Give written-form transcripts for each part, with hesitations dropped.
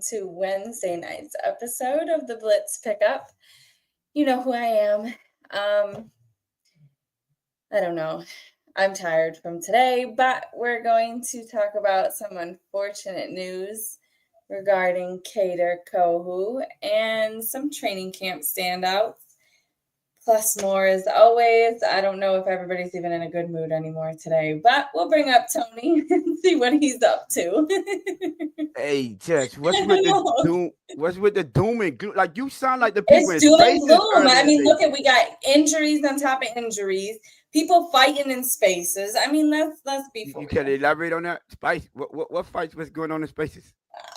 to Wednesday night's episode of the Blitz Pickup. You know who I am. I don't know. I'm tired from today, but we're going to talk about some unfortunate news regarding Kader Kohou and some training camp standouts. Plus more as always. I don't know if everybody's even in a good mood anymore today, but we'll bring up Tony and see what he's up to. Hey, Jess, what's with the doom? What's with the doom and gloom? Like you sound like the people It's in doom and spaces gloom. I earlier mean, today. look at we got injuries on top of injuries, people fighting in spaces. I mean, let's be for You real. can elaborate on that? Spice. What fights? What's going on in spaces?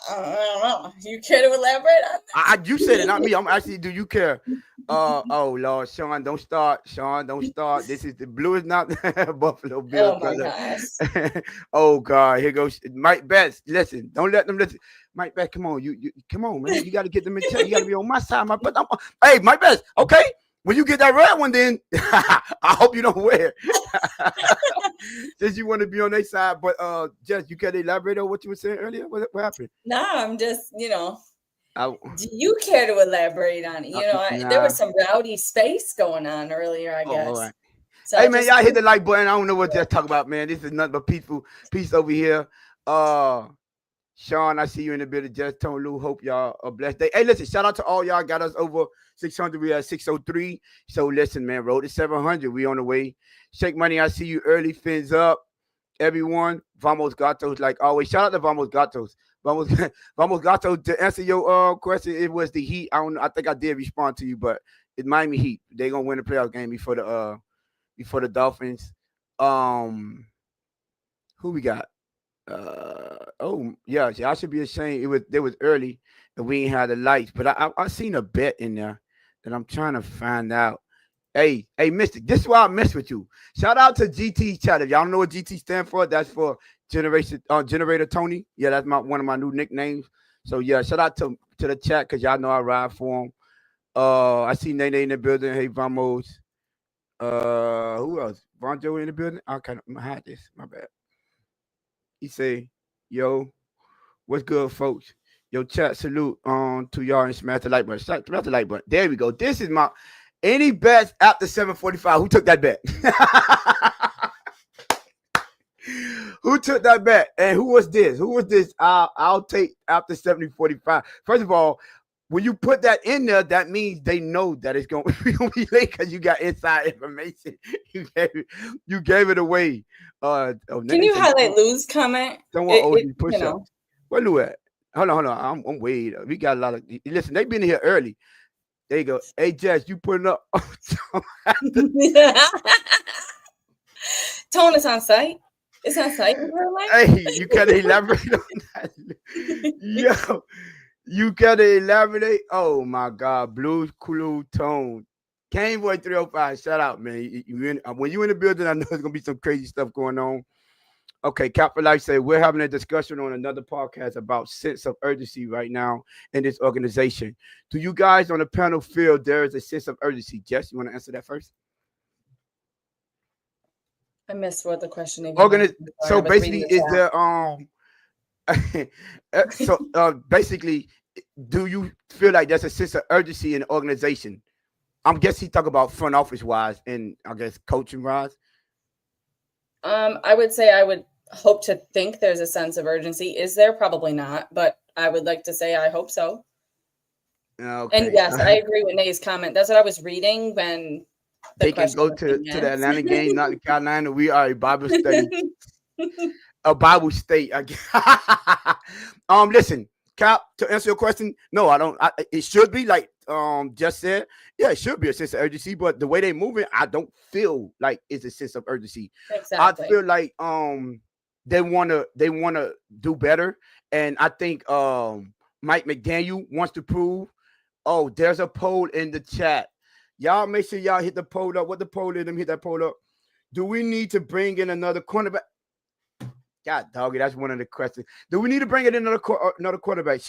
I don't know. You care to elaborate on that? You said it, not me. I'm actually. Do you care? Oh Lord, Sean, don't start. Sean, don't start. This is the blue is not Buffalo Bills, Oh my brother. gosh. Oh God, here goes Mike Betts. Listen, don't let them listen. Mike Betts, come on, you come on, man. You got to get them in check. You got to be on my side, hey, Mike Betts, okay. When you get that red one, then I hope you don't wear it. Since you want to be on their side. But Jess, you can elaborate on what you were saying earlier? What happened? No, I'm just, do you care to elaborate on it? There was some rowdy space going on earlier, I guess. All right. So hey, man, y'all hit the like button. I don't know what to talk about, man. This is nothing but peace over here. Sean, I see you in the building. Just Tone Lou. Hope y'all a blessed day. Hey, listen, shout out to all y'all. Got us over 600. We at 603. So listen, man, road to 700. We on the way. Shake Money, I see you early. Fins up. Everyone, Vamos Gatos, like always. Shout out to Vamos Gatos. Vamos Gatos, to answer your question, it was the Heat. I don't know. I think I did respond to you, but it's Miami Heat. They're gonna win the playoff game before the Dolphins. Who we got? I should be ashamed. They was early and we ain't had the lights, but I seen a bet in there that I'm trying to find out. Hey, Mystic, this is why I mess with you. Shout out to GT chat. If y'all don't know what GT stand for, that's for Generator Tony. Yeah, that's one of my new nicknames. So yeah, shout out to the chat because y'all know I ride for him. I see Nene in the building. Hey, Vamos. Who else? Von Joe in the building. I kind of hide this. My bad. He say, "Yo, what's good, folks? Yo, chat salute to y'all and smash the like button. Smash the like button. There we go. This is my any bets after 7:45. Who took that bet? Who took that bet? And who was this? Who was this? I'll take after 70:45. First of all, when you put that in there, that means they know that it's going to be late because you got inside information. You gave it away. Can you highlight Lou's comment? Don't want OG push-ups. Where Lou at? Hold on. I'm way. We got a lot of. Listen, they been here early. There you go. Hey, Jess, you putting up. Tone is on site. It's on site. Hey, you gotta elaborate on that. Yo, you gotta elaborate. Oh my God, Blue Clue Tone. Game Boy 305. Shout out, man. When you in the building, I know there's gonna be some crazy stuff going on. Okay, Cap for Life say we're having a discussion on another podcast about sense of urgency right now in this organization. Do you guys on the panel feel there is a sense of urgency? Jess, you want to answer that first? I missed what the question is. So basically, is there basically, do you feel like there's a sense of urgency in the organization? I'm guessing he talk about front office wise and I guess coaching wise. I would say I would hope to think there's a sense of urgency. Is there? Probably not, but I would like to say I hope so. Okay. And yes, I agree with Nate's comment. That's what I was reading when they can go to the Atlanta game, North Carolina. We are a Bible study, a Bible state. Listen, Cap, to answer your question, no, I don't. It should be like just said. Yeah, it should be a sense of urgency, but the way they moving, I don't feel like it's a sense of urgency. Exactly. I feel like they wanna do better, and I think Mike McDaniel wants to prove. Oh, there's a poll in the chat. Y'all make sure y'all hit the poll up. What the poll is? Let me hit that poll up. Do we need to bring in another cornerback? God, doggy, that's one of the questions. Do we need to bring in another quarterback?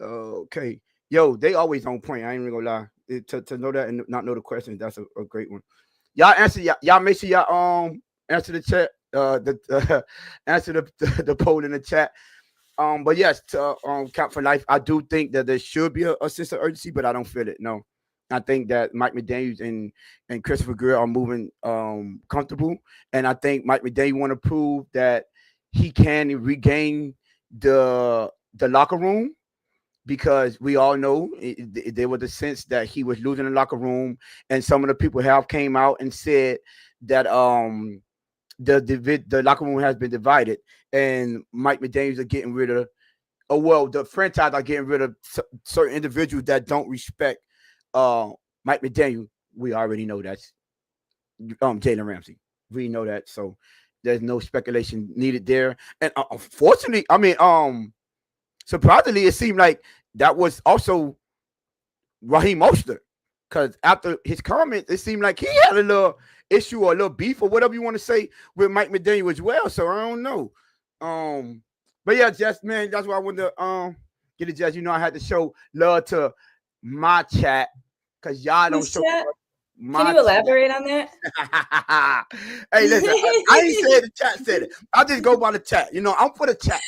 Okay. Yo, they always on point. I ain't even gonna lie. To know that and not know the question, that's a great one. Y'all answer. Y'all make sure y'all answer the chat. Answer the poll in the chat. But yes, to Cap for Life, I do think that there should be a sense of urgency, but I don't feel it. No, I think that Mike McDaniels and Christopher Grier are moving comfortable, and I think Mike McDaniels want to prove that he can regain the locker room because we all know there was a sense that he was losing the locker room, and some of the people have came out and said that the locker room has been divided, and Mike McDaniels are getting rid of, oh well, the franchise are getting rid of certain individuals that don't respect Mike McDaniel. We already know that's Jalen Ramsey. We know that, so there's no speculation needed there. And unfortunately, I mean, surprisingly, it seemed like that was also Raheem Mostert, because after his comment, it seemed like he had a little issue or a little beef or whatever you want to say with Mike McDaniel as well. So I don't know. But yeah, Jess, man, that's why I wanted to get it, Jess. You know, I had to show love to my chat because y'all don't show chat? my Can you elaborate on that? Hey, listen, I ain't said the chat said it. I just go by the chat. You know, I'm for the chat.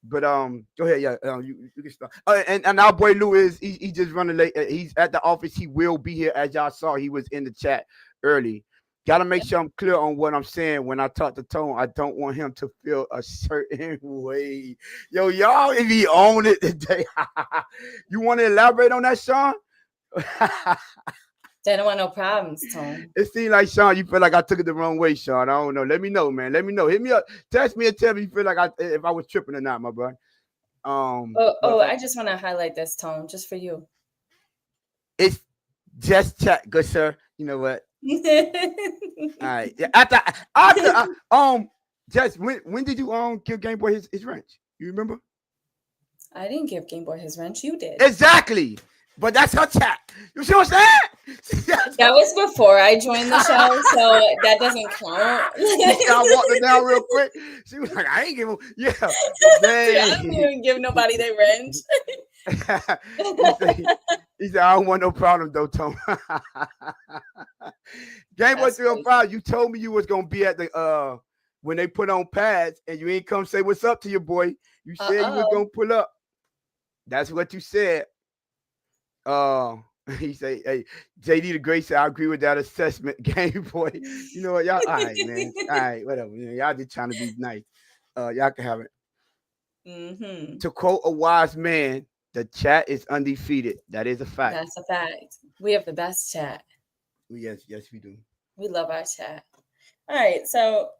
But go ahead, yeah. You can start. And our boy Lou is he just running late. He's at the office. He will be here, as y'all saw. He was in the chat early. Gotta make sure I'm clear on what I'm saying when I talk to Tone. I don't want him to feel a certain way. Yo, y'all, if he own it today, you want to elaborate on that, Sean? They don't want no problems, Tone. It seems like, Sean, you feel like I took it the wrong way, Sean. I don't know. Let me know, man. Let me know. Hit me up. Text me and tell me you feel like if I was tripping or not, my boy. I just want to highlight this, Tone, just for you. It's just chat, good sir. You know what? All right. Yeah, after Jess, when did you give Game Boy his wrench? You remember? I didn't give Game Boy his wrench. You did. Exactly. But that's her chat. You see what I'm saying? That was before I joined the show, so that doesn't count. I walked her down real quick. She was like, I ain't give him. Yeah. I don't even give nobody their wrench. He said, I don't want no problem though, Tom. Game Boy 305, you told me you was gonna be at the when they put on pads and you ain't come say what's up to your boy. You said you was gonna pull up. That's what you said. He say, hey, JD the Great said, I agree with that assessment, Game Boy. You know what, y'all? All right, man. All right, whatever. Y'all just trying to be nice. Y'all can have it. Mm-hmm. To quote a wise man, the chat is undefeated. That is a fact. That's a fact. We have the best chat. Yes, we do. We love our chat. All right, so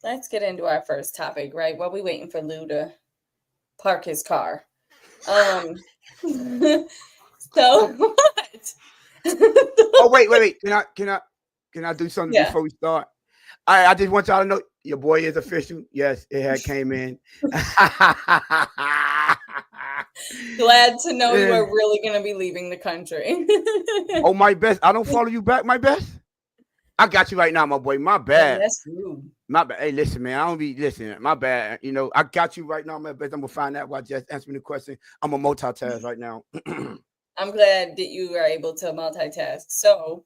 let's get into our first topic, right? While we waiting for Lou to park his car. So what? Oh wait. Can I do something before we start? I just want y'all to know your boy is official. Yes, it had came in. Glad to know you are really gonna be leaving the country. Oh, my best. I don't follow you back, my best. I got you right now, my boy. My bad. Yeah, that's rude. My bad. Hey, listen, man. I don't be listening. My bad. You know, I got you right now, my best. I'm gonna find out why just answer me the question. I'm a multitask right now. I'm glad that you are able to multitask. So,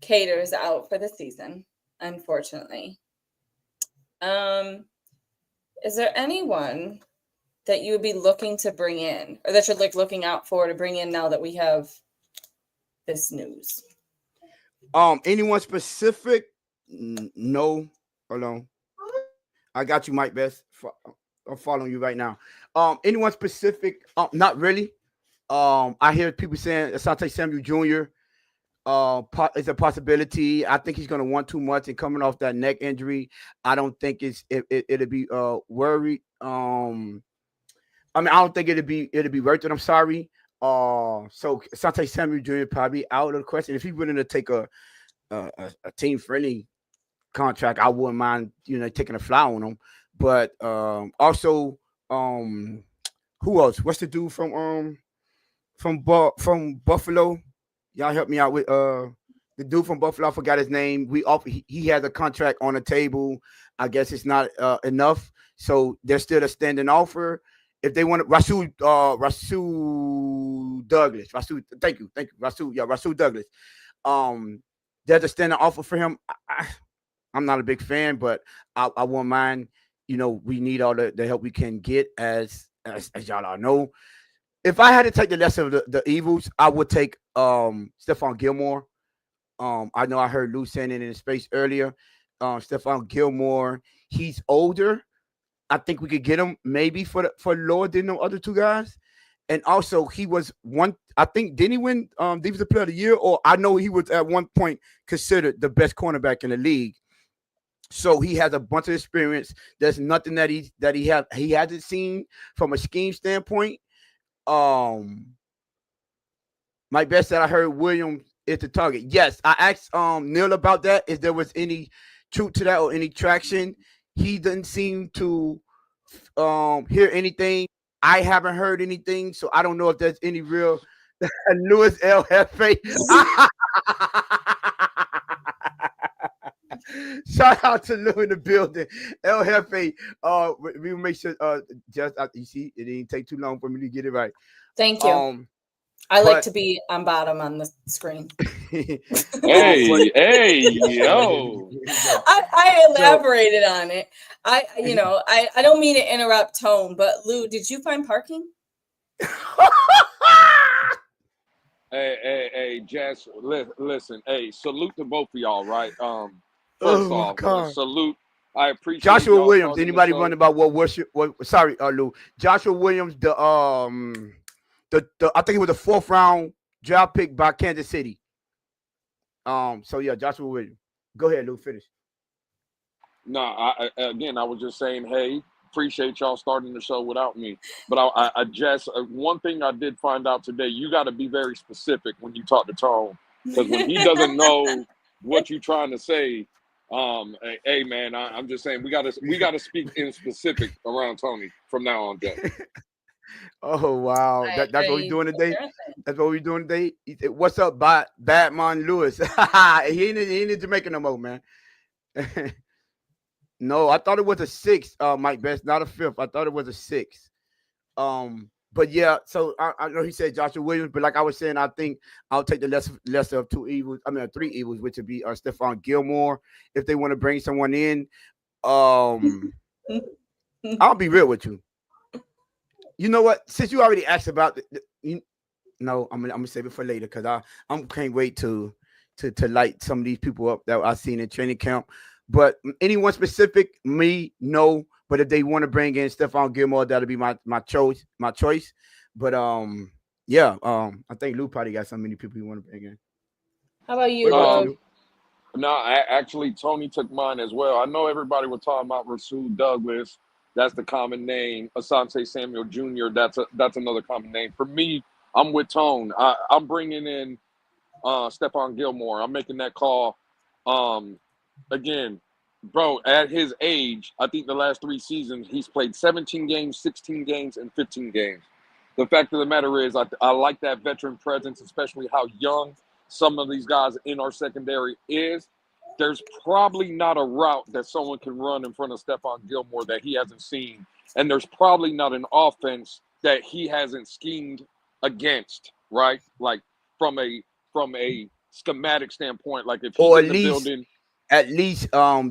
Kader is out for the season, unfortunately. Is there anyone that you would be looking to bring in, or that you're like looking out for to bring in now that we have this news? Anyone specific? No. Hold on. I got you, Mike Best. I'm following you right now. Anyone specific? Not really. I hear people saying Asante Samuel Jr. Is a possibility. I think he's going to want too much, and coming off that neck injury, I don't think it'll be worried. I don't think it'll be worth it. I'm sorry. So Asante Samuel Jr. probably out of the question. If he's willing to take a team friendly contract, I wouldn't mind, taking a fly on him. But also, who else? What's the dude from Buffalo? Y'all help me out with the dude from Buffalo. I forgot his name. He has a contract on the table. I guess it's not enough, so there's still a standing offer. If they want Rasul Douglas. Thank you. Rasul Douglas. There's a standing offer for him. I'm not a big fan, but I won't mind, we need all the help we can get. As y'all all know, if I had to take the lesson of the evils, I would take Stephon Gilmore. I know I heard Lou saying it in space earlier. Stephon Gilmore, he's older. I think we could get him maybe for lower than the other two guys. And also, he was one. I think didn't he win Defensive Player of the Year? Or I know he was at one point considered the best cornerback in the league. So he has a bunch of experience. There's nothing that he hasn't seen from a scheme standpoint. My best that I heard Williams is the target. Yes, I asked Neil about that. If there was any truth to that or any traction, he didn't seem to hear anything. I haven't heard anything, so I don't know if there's any real Louis El Jefe. Shout out to Lou in the building. El Jefe. We will make sure. Just you see, it didn't take too long for me to get it right. Thank you. I like to be on bottom on the screen. hey, yo. I elaborated on it. I don't mean to interrupt Tone, but Lou, did you find parking? Hey, Jess, listen. Hey, salute to both of y'all, right? First off, salute. I appreciate Joshua Williams. Anybody wondering about what worship? Sorry, Lou. Joshua Williams, I think it was the 4th round draft pick by Kansas City. So yeah, Joshua Williams. Go ahead, Lou. Finish. No, I was just saying, hey, appreciate y'all starting the show without me. But I just one thing I did find out today: you got to be very specific when you talk to Tone, because when he doesn't know what you're trying to say, hey man, I'm just saying we gotta speak in specific around Tony from now on, Jeff. Oh wow, that's what we're doing today. That's what we're doing today. What's up, Batman Lewis? he ain't in Jamaica no more, man. No, I thought it was a 6th, Mike Best, not a 5th. I thought it was a 6th. But yeah, so I know he said Joshua Williams, but like I was saying, I think I'll take the lesser of 2 evils. I mean, 3 evils, which would be Stephon Gilmore if they want to bring someone in. I'll be real with you. You know what? Since you already asked about I'm gonna save it for later because I can't wait to light some of these people up that I've seen in training camp. But anyone specific, no. But if they want to bring in Stephon Gilmore, that'll be my choice. But I think Lou probably got so many people you want to bring in. How about you? No, actually, Tony took mine as well. I know everybody was talking about Rasul Douglas. That's the common name. Asante Samuel Jr. That's another common name. For me, I'm with Tone. I'm bringing in Stephon Gilmore. I'm making that call. Again, bro, at his age, I think the last 3 seasons, he's played 17 games, 16 games, and 15 games. The fact of the matter is, I like that veteran presence, especially how young some of these guys in our secondary is. There's probably not a route that someone can run in front of Stephon Gilmore that he hasn't seen. And there's probably not an offense that he hasn't schemed against, right? Like from a schematic standpoint, like if he's in the building. At least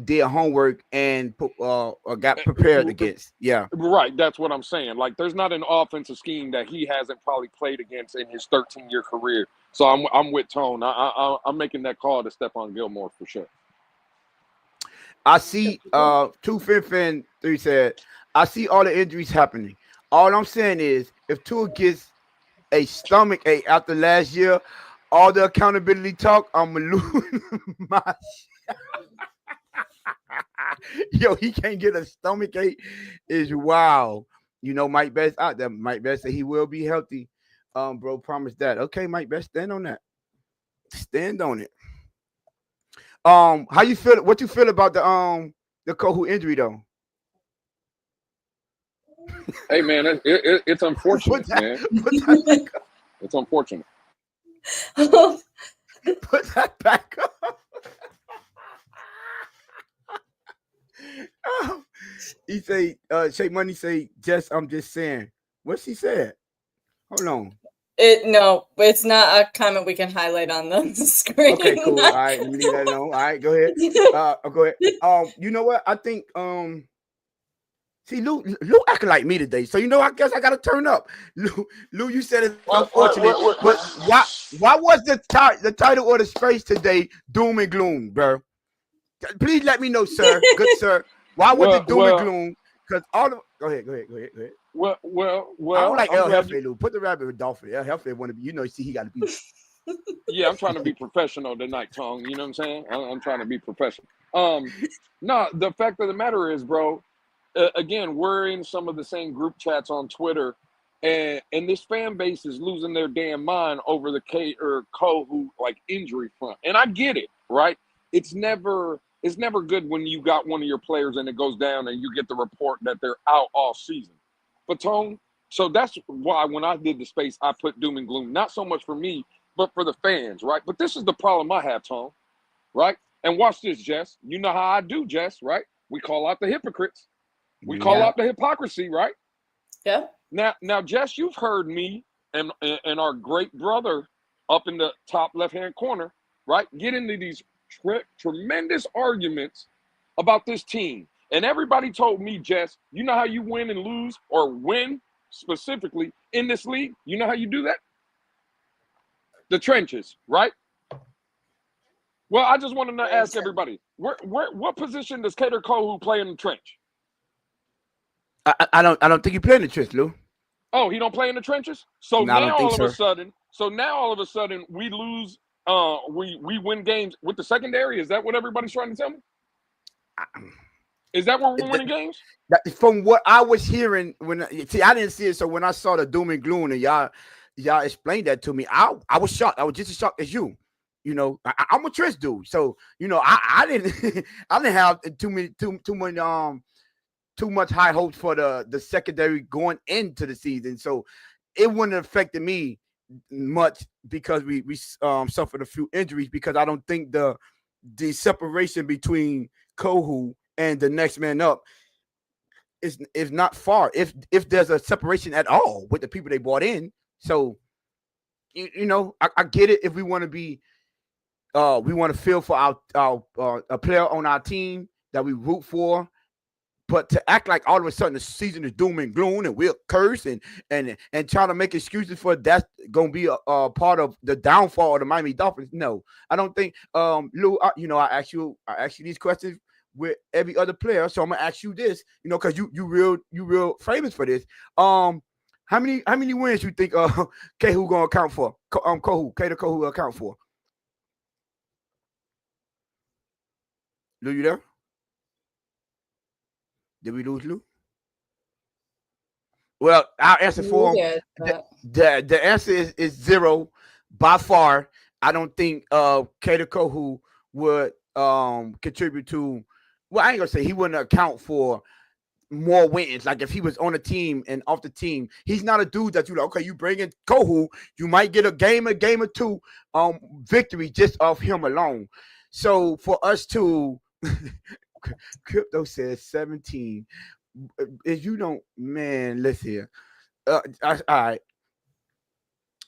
did homework and got prepared against. Yeah. Right. That's what I'm saying. Like there's not an offensive scheme that he hasn't probably played against in his 13-year career. So I'm with Tone. I'm making that call to Stephon Gilmore for sure. I see 2 and 3 said, I see all the injuries happening. All I'm saying is if Tua gets a stomach ache after last year, all the accountability talk, I'm gonna lose my Yo, he can't get a stomach ache is wow. Mike Best out there. Mike Best said he will be healthy. Bro, promise that. Okay, Mike Best, stand on that. Stand on it. How you feel? What you feel about the Kohou injury though? Hey man, it's unfortunate, man. It's unfortunate. Put that back up. He say, Shake Money say, Jess, I'm just saying. What she said? Hold on. No, it's not a comment we can highlight on the screen. Okay, cool. All right, leave that alone. All right, go ahead. Go ahead. You know what? I think See, Lou acting like me today. So, I guess I got to turn up. Lou, you said it's unfortunate. But why was the title or the space today doom and gloom, bro? Please let me know, sir. Good sir. Why was it doom and gloom? Because all the go ahead. Well. I don't like El Jefe, Lou. Put the rabbit with Dolphin. El Jefe want to be, see, he got to be. Yeah, I'm trying to be professional tonight, Tone. You know what I'm saying? I'm trying to be professional. No, the fact of the matter is, bro, again, we're in some of the same group chats on Twitter, and this fan base is losing their damn mind over the Kader Kohou injury front. And I get it, right? It's never good when you got one of your players and it goes down and you get the report that they're out all season. But Tone, so that's why when I did the space, I put doom and gloom, not so much for me, but for the fans, right? But this is the problem I have, Tone, right? And watch this, Jess. You know how I do, Jess, right? We call out the hypocrites. We call out the hypocrisy, right? Yeah. Now, Jess, you've heard me and our great brother up in the top left-hand corner, right, get into these tremendous arguments about this team. And everybody told me, Jess, you know how you win and lose, or win specifically in this league? You know how you do that? The trenches, right? Well, I just want to ask everybody, what position does Kader Kohou play in the trench? I don't think he play in the trench, Lou. Oh, he don't play in the trenches? So now all of a sudden we lose. We win games with the secondary. Is that what everybody's trying to tell me? Is that where we're winning games? From what I was hearing, I didn't see it. So when I saw the doom and gloom and y'all explained that to me, I was shocked. I was just as shocked as you. I'm a trench dude, so I didn't I didn't have too much high hopes for the secondary going into the season. So it wouldn't have affected me much because we suffered a few injuries, because I don't think the separation between Kohou and the next man up is not far, if there's a separation at all with the people they brought in. So I get it if we want to be we want to feel for our a player on our team that we root for. But to act like all of a sudden the season is doom and gloom and we'll curse and try to make excuses for that's gonna be a part of the downfall of the Miami Dolphins. No, I don't think. Lou, I ask you these questions with every other player, so I'm gonna ask you this. Because you real famous for this. How many wins you think Kohou gonna account for? Kader Kohou account for? Lou, you there? Did we lose Lou? Well, I'll answer for him. The answer is 0 by far. I don't think Kader Kohou would contribute to. Well, I ain't gonna say he wouldn't account for more wins. Like if he was on a team and off the team, he's not a dude that you bring in Kohou, you might get a game or two victory just off him alone. So for us to Crypto says 17. If you don't, man, let's hear. All right.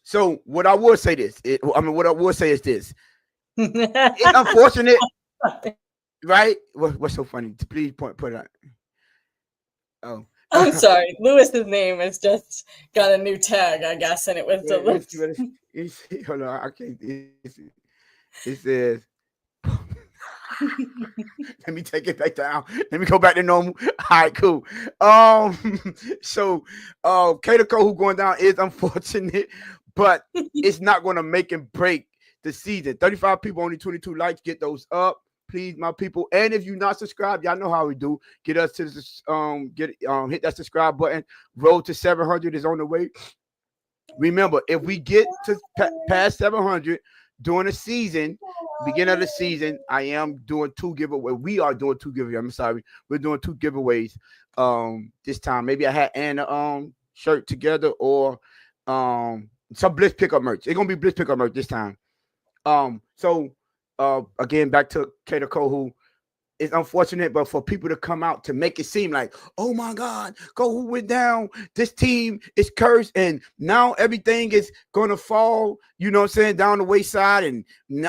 So what I will say is this. It's unfortunate, right? What's so funny? Please put it on. Oh. I'm sorry. Lewis's name has just got a new tag, I guess, and it was hold on, I can't. It says. Let me take it back down. Let me go back to normal. All right, cool. So Kader Kohou going down is unfortunate, but it's not going to make and break the season. 35 people, only 22 likes. Get those up, please, my people. And if you're not subscribed, y'all know how we do. Get us to hit that subscribe button. Road to 700 is on the way. Remember, if we get to past 700 during the season, beginning of the season, I am doing 2 giveaways. We are doing 2 giveaways. I'm sorry. We're doing 2 giveaways this time. Maybe a hat and a shirt together, or some Blitz pickup merch. It's gonna be Blitz pickup merch this time. So again, back to Kader Kohou. it's unfortunate, but for people to come out to make it seem like, oh my God, Kohou went down. This team is cursed, and now everything is gonna fall. You know what I'm saying, down the wayside, and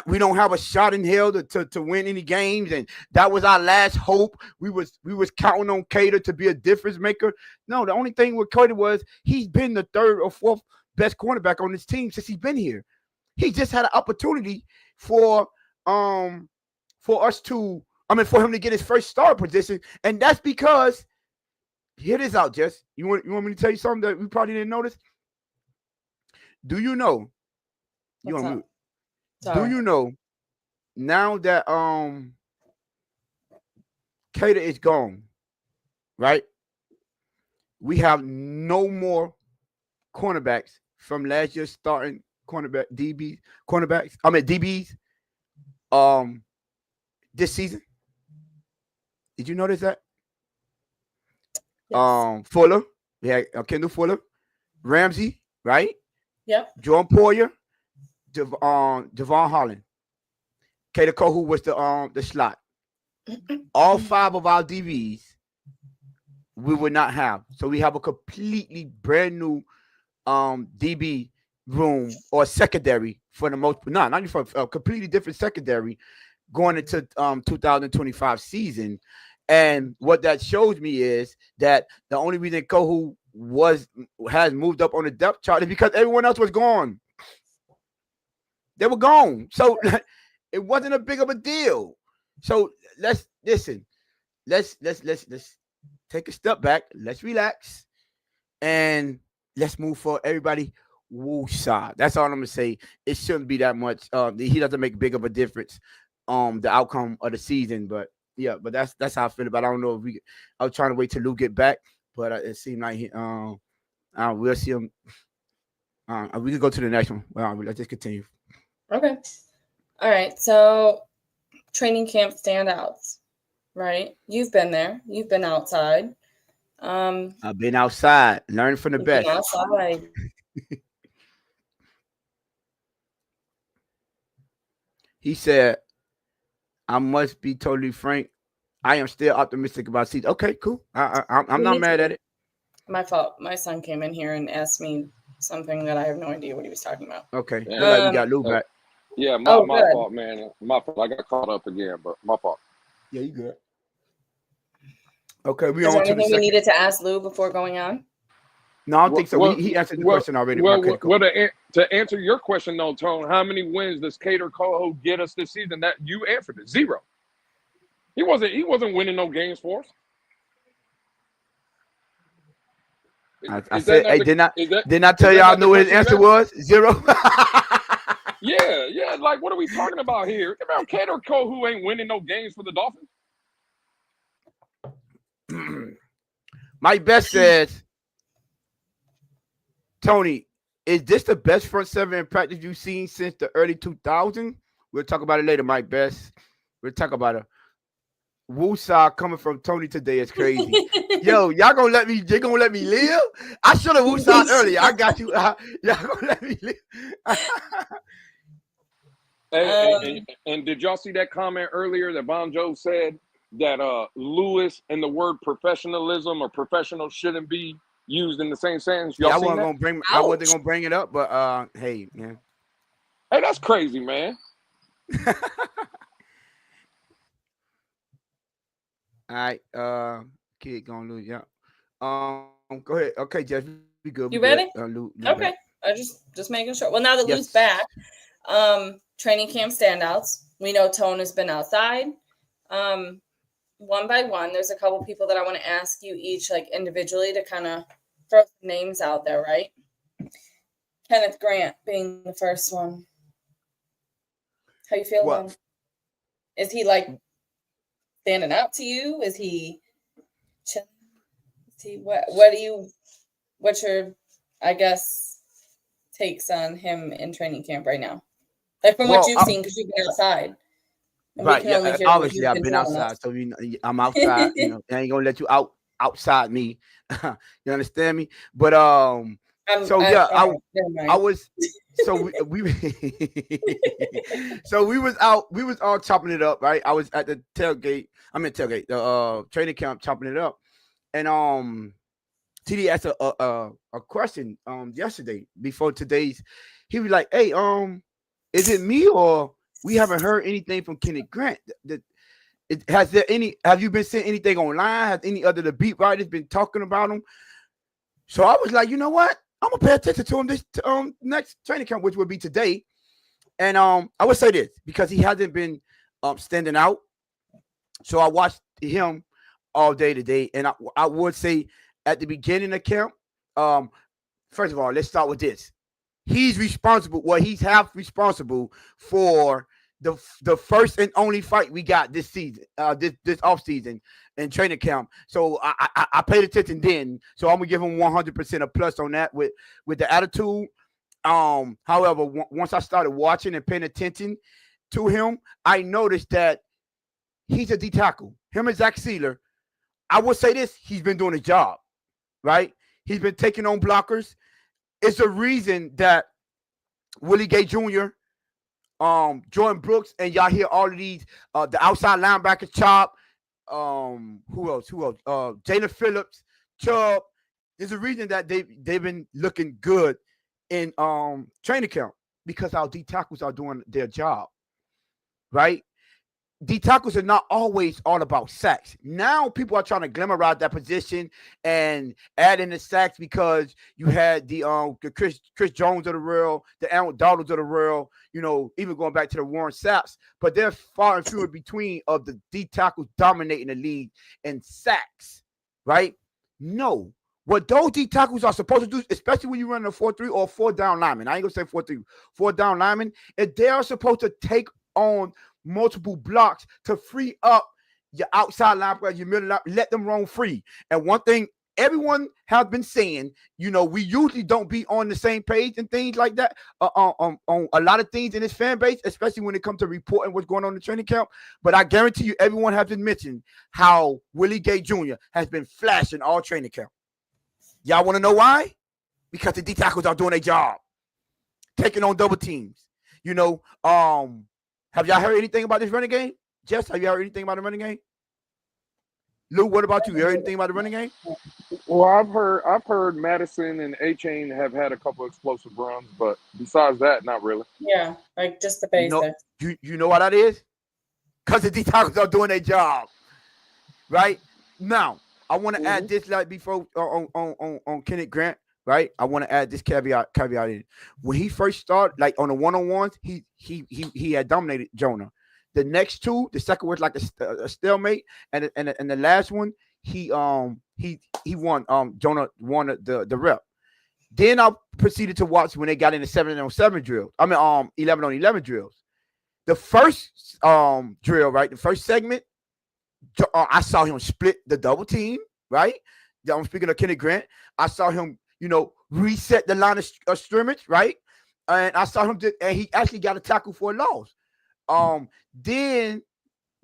we don't have a shot in hell to win any games. And that was our last hope. We was counting on Kader to be a difference maker. No, the only thing with Kader was he's been the third or fourth best cornerback on this team since he's been here. He just had an opportunity for us to, for him to get his first star position, and that's because, hear this out, Jess. You want me to tell you something that we probably didn't notice? Do you know? You on mute. Do you know now that Kader is gone, right? We have no more cornerbacks from last year's starting DBs. This season. Did you notice that? Yes. Fuller, we had Kendall Fuller, Ramsey, right? Yep. Jordan Poyer, Devon Holland. Kader Kohou was the slot. All 5 of our DBs we would not have. So we have a completely brand new DB room or secondary for the most. Not even for a completely different secondary going into 2025 season. And what that shows me is that the only reason Kohou has moved up on the depth chart is because everyone else was gone. They were gone. So it wasn't a big of a deal. So let's listen. Let's take a step back. Let's relax. And let's move forward. Everybody, woosah. That's all I'm gonna say. It shouldn't be that much. He doesn't make big of a difference the outcome of the season, but yeah, but that's how I feel about it. I don't know if I was trying to wait till Lou get back, but it seemed like we'll see him. We can go to the next one. Let's just continue. Okay. All right. So training camp standouts, right? You've been there. You've been outside. I've been outside, learning from the best. Outside. He said, I must be totally frank. I am still optimistic about season. Okay, cool. I'm not mad at it. My fault. My son came in here and asked me something that I have no idea what he was talking about. Okay. Like we got Lou back. Yeah, my fault, man. My fault. I got caught up again, but my fault. Yeah, you good. Okay, Is there anything we needed to ask Lou before going on? No, I don't think so. Well, he answered the question already. To answer your question, though, Tone, how many wins does Kader Kohou get us this season? That you answered it, 0. He wasn't winning no games for us. I said, hey, didn't I tell y'all know what his answer was? 0. Yeah. Like, what are we talking about here? Kader Kohou ain't winning no games for the Dolphins. Mike Best says, Tony, is this the best front seven in practice you've seen since the early 2000s? We'll talk about it later, Mike Best. We'll talk about it. Woosah coming from Tony today is crazy. Yo, y'all gonna let me live? I should have woosah earlier. I got you. Y'all gonna let me live? And did y'all see that comment earlier that Bon Joe said that Lewis and the word professionalism or professional shouldn't be used in the same sentence? Y'all I wasn't gonna bring it up, but hey, man. Hey, that's crazy, man. All right, kid gonna lose. Yeah. Go ahead. Okay, Jeff, be good. You ready? Lou okay. I just making sure. Well, now that Lou's back, training camp standouts. We know Tone has been outside. One by one, there's a couple people that I want to ask you each, like individually, to kind of throw some names out there, right? Kenneth Grant being the first one. How you feeling? Is he like standing out to you? Is he chilling? Is he what's your, I guess, takes on him in training camp right now? Like from what you've seen, because you've been outside. Right, yeah. Obviously, I've been outside, so I'm outside. I ain't gonna let you outside me. You understand me? But So yeah, never I mind. was so we so we was all chopping it up, right? I was at the tailgate. I'm in tailgate, the training camp, chopping it up, and TD asked a question yesterday before today's. He was like, "Hey, is it me or we haven't heard anything from Kenneth Grant? Have you been seeing anything online? Has any other the beat writers been talking about him?" So I was like, you know what? I'm gonna pay attention to him this next training camp, which will be today. And I would say this because he hasn't been standing out. So I watched him all day today, and I would say at the beginning of camp, first of all, let's start with this. He's responsible. Well, he's half responsible for the first and only fight we got this season, this off season in training camp. So I paid attention then. So I'm gonna give him 100% a plus on that with the attitude. However, once I started watching and paying attention to him, I noticed that he's a D tackle. Him and Zach Sealer. I would say this: he's been doing his job, right? He's been taking on blockers. It's a reason that Willie Gay Jr., Jordan Brooks, and y'all hear all of these, the outside linebacker chop. Who else? Jalen Phillips, Chubb. There's a reason that they've been looking good in training camp because our D tackles are doing their job, right? D tackles are not always all about sacks. Now people are trying to glamorize that position and add in the sacks because you had the Chris Jones of the world, the Aaron Donalds of the world, even going back to the Warren Saps. But they're far and few in between of the D tackles dominating the league in sacks, right? No. What those D tackles are supposed to do, especially when you run a 4-3 or 4-down lineman, I ain't gonna say 4-3, 4-down lineman, if they are supposed to take on multiple blocks to free up your outside linebacker, your middle linebacker, let them roam free. And one thing everyone has been saying, we usually don't be on the same page and things like that on a lot of things in this fan base, especially when it comes to reporting what's going on in the training camp. But I guarantee you, everyone has been mentioning how Willie Gay Jr. has been flashing all training camp. Y'all want to know why? Because the D tackles are doing their job, taking on double teams. Have y'all heard anything about this running game? Jess, have you heard anything about the running game? Lou, what about you? You heard anything about the running game? Well, I've heard Madison and A-Chain have had a couple explosive runs, but besides that, not really. Yeah, like just the basics. You know what that is? Because the D tackles are doing their job, right? Now, I want to add this before on Kenneth Grant. Right, I want to add this caveat in. When he first started, like on the one-on-ones, he had dominated Jonah. The next two, the second was like a stalemate, and the last one he won. Jonah won the rep. Then I proceeded to watch when they got into 7-on-7 drills. 11-on-11 drills. The first drill, right, the first segment, I saw him split the double team. Right, I'm speaking of Kenneth Grant. I saw him, reset the line of scrimmage, right? And I saw him, and he actually got a tackle for a loss. Then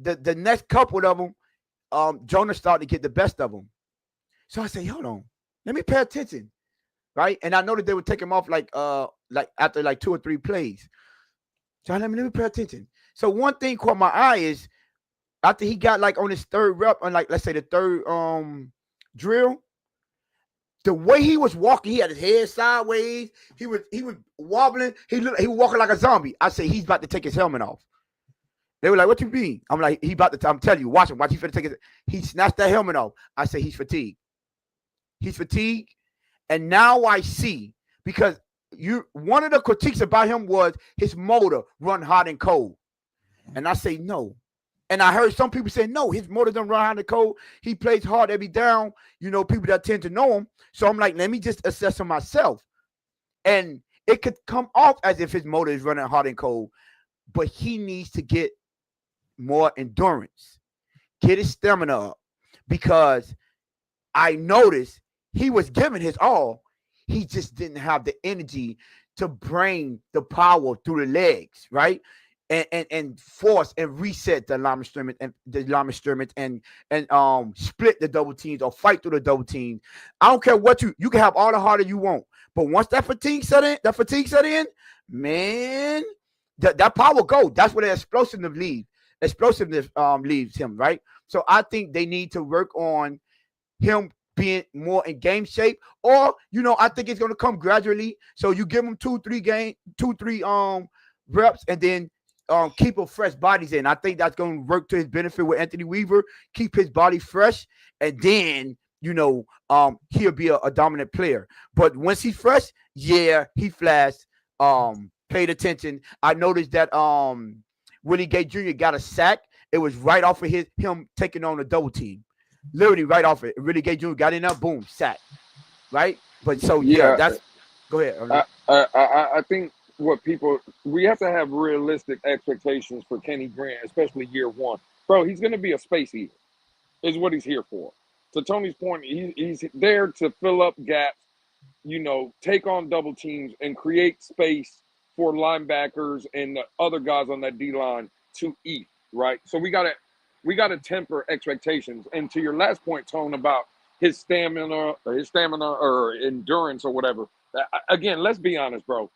the next couple of them, Jonah started to get the best of them. So I said, hold on, let me pay attention, right? And I know that they would take him off like after like 2 or 3 plays. So let me pay attention. So one thing caught my eye is after he got like on his third rep, on like let's say the third drill. The way he was walking, he had his head sideways. He was wobbling. He was walking like a zombie. I said, he's about to take his helmet off. They were like, what you mean? I'm like, I'm telling you, watch him. Watch, he's going to take he snatched that helmet off. I said, he's fatigued. He's fatigued. And now I see, because one of the critiques about him was his motor run hot and cold. And I say, no. And I heard some people say, no, his motor doesn't run hot and cold. He plays hard every down. People that tend to know him. So I'm like, let me just assess him myself. And it could come off as if his motor is running hot and cold. But he needs to get more endurance. Get his stamina up. Because I noticed he was giving his all. He just didn't have the energy to bring the power through the legs, right? and force and reset the lineman scrimmage and split the double teams or fight through the double teams. I don't care what you can have all the harder you want, but once that fatigue set in, man, that power go. That's where the explosiveness leaves him, right? So I think they need to work on him being more in game shape, or I think it's going to come gradually. So you give him 2-3 reps, and then keep a fresh bodies in. I think that's going to work to his benefit with Anthony Weaver. Keep his body fresh, and then he'll be a dominant player. But once he's fresh, yeah, he flashed. Paid attention. I noticed that Willie Gay Jr. got a sack. It was right off of him taking on a double team. Literally right off it. Willie Gay Jr. got in there, boom, sack. Right? But so yeah, that's go ahead. I think we have to have realistic expectations for Kenny Grant, especially year one. Bro, he's gonna be a space eater, is what he's here for. To Tony's point, he's there to fill up gaps, take on double teams and create space for linebackers and the other guys on that D line to eat, right? So we gotta temper expectations. And to your last point, Tone, about his stamina or endurance or whatever. Again, let's be honest, bro.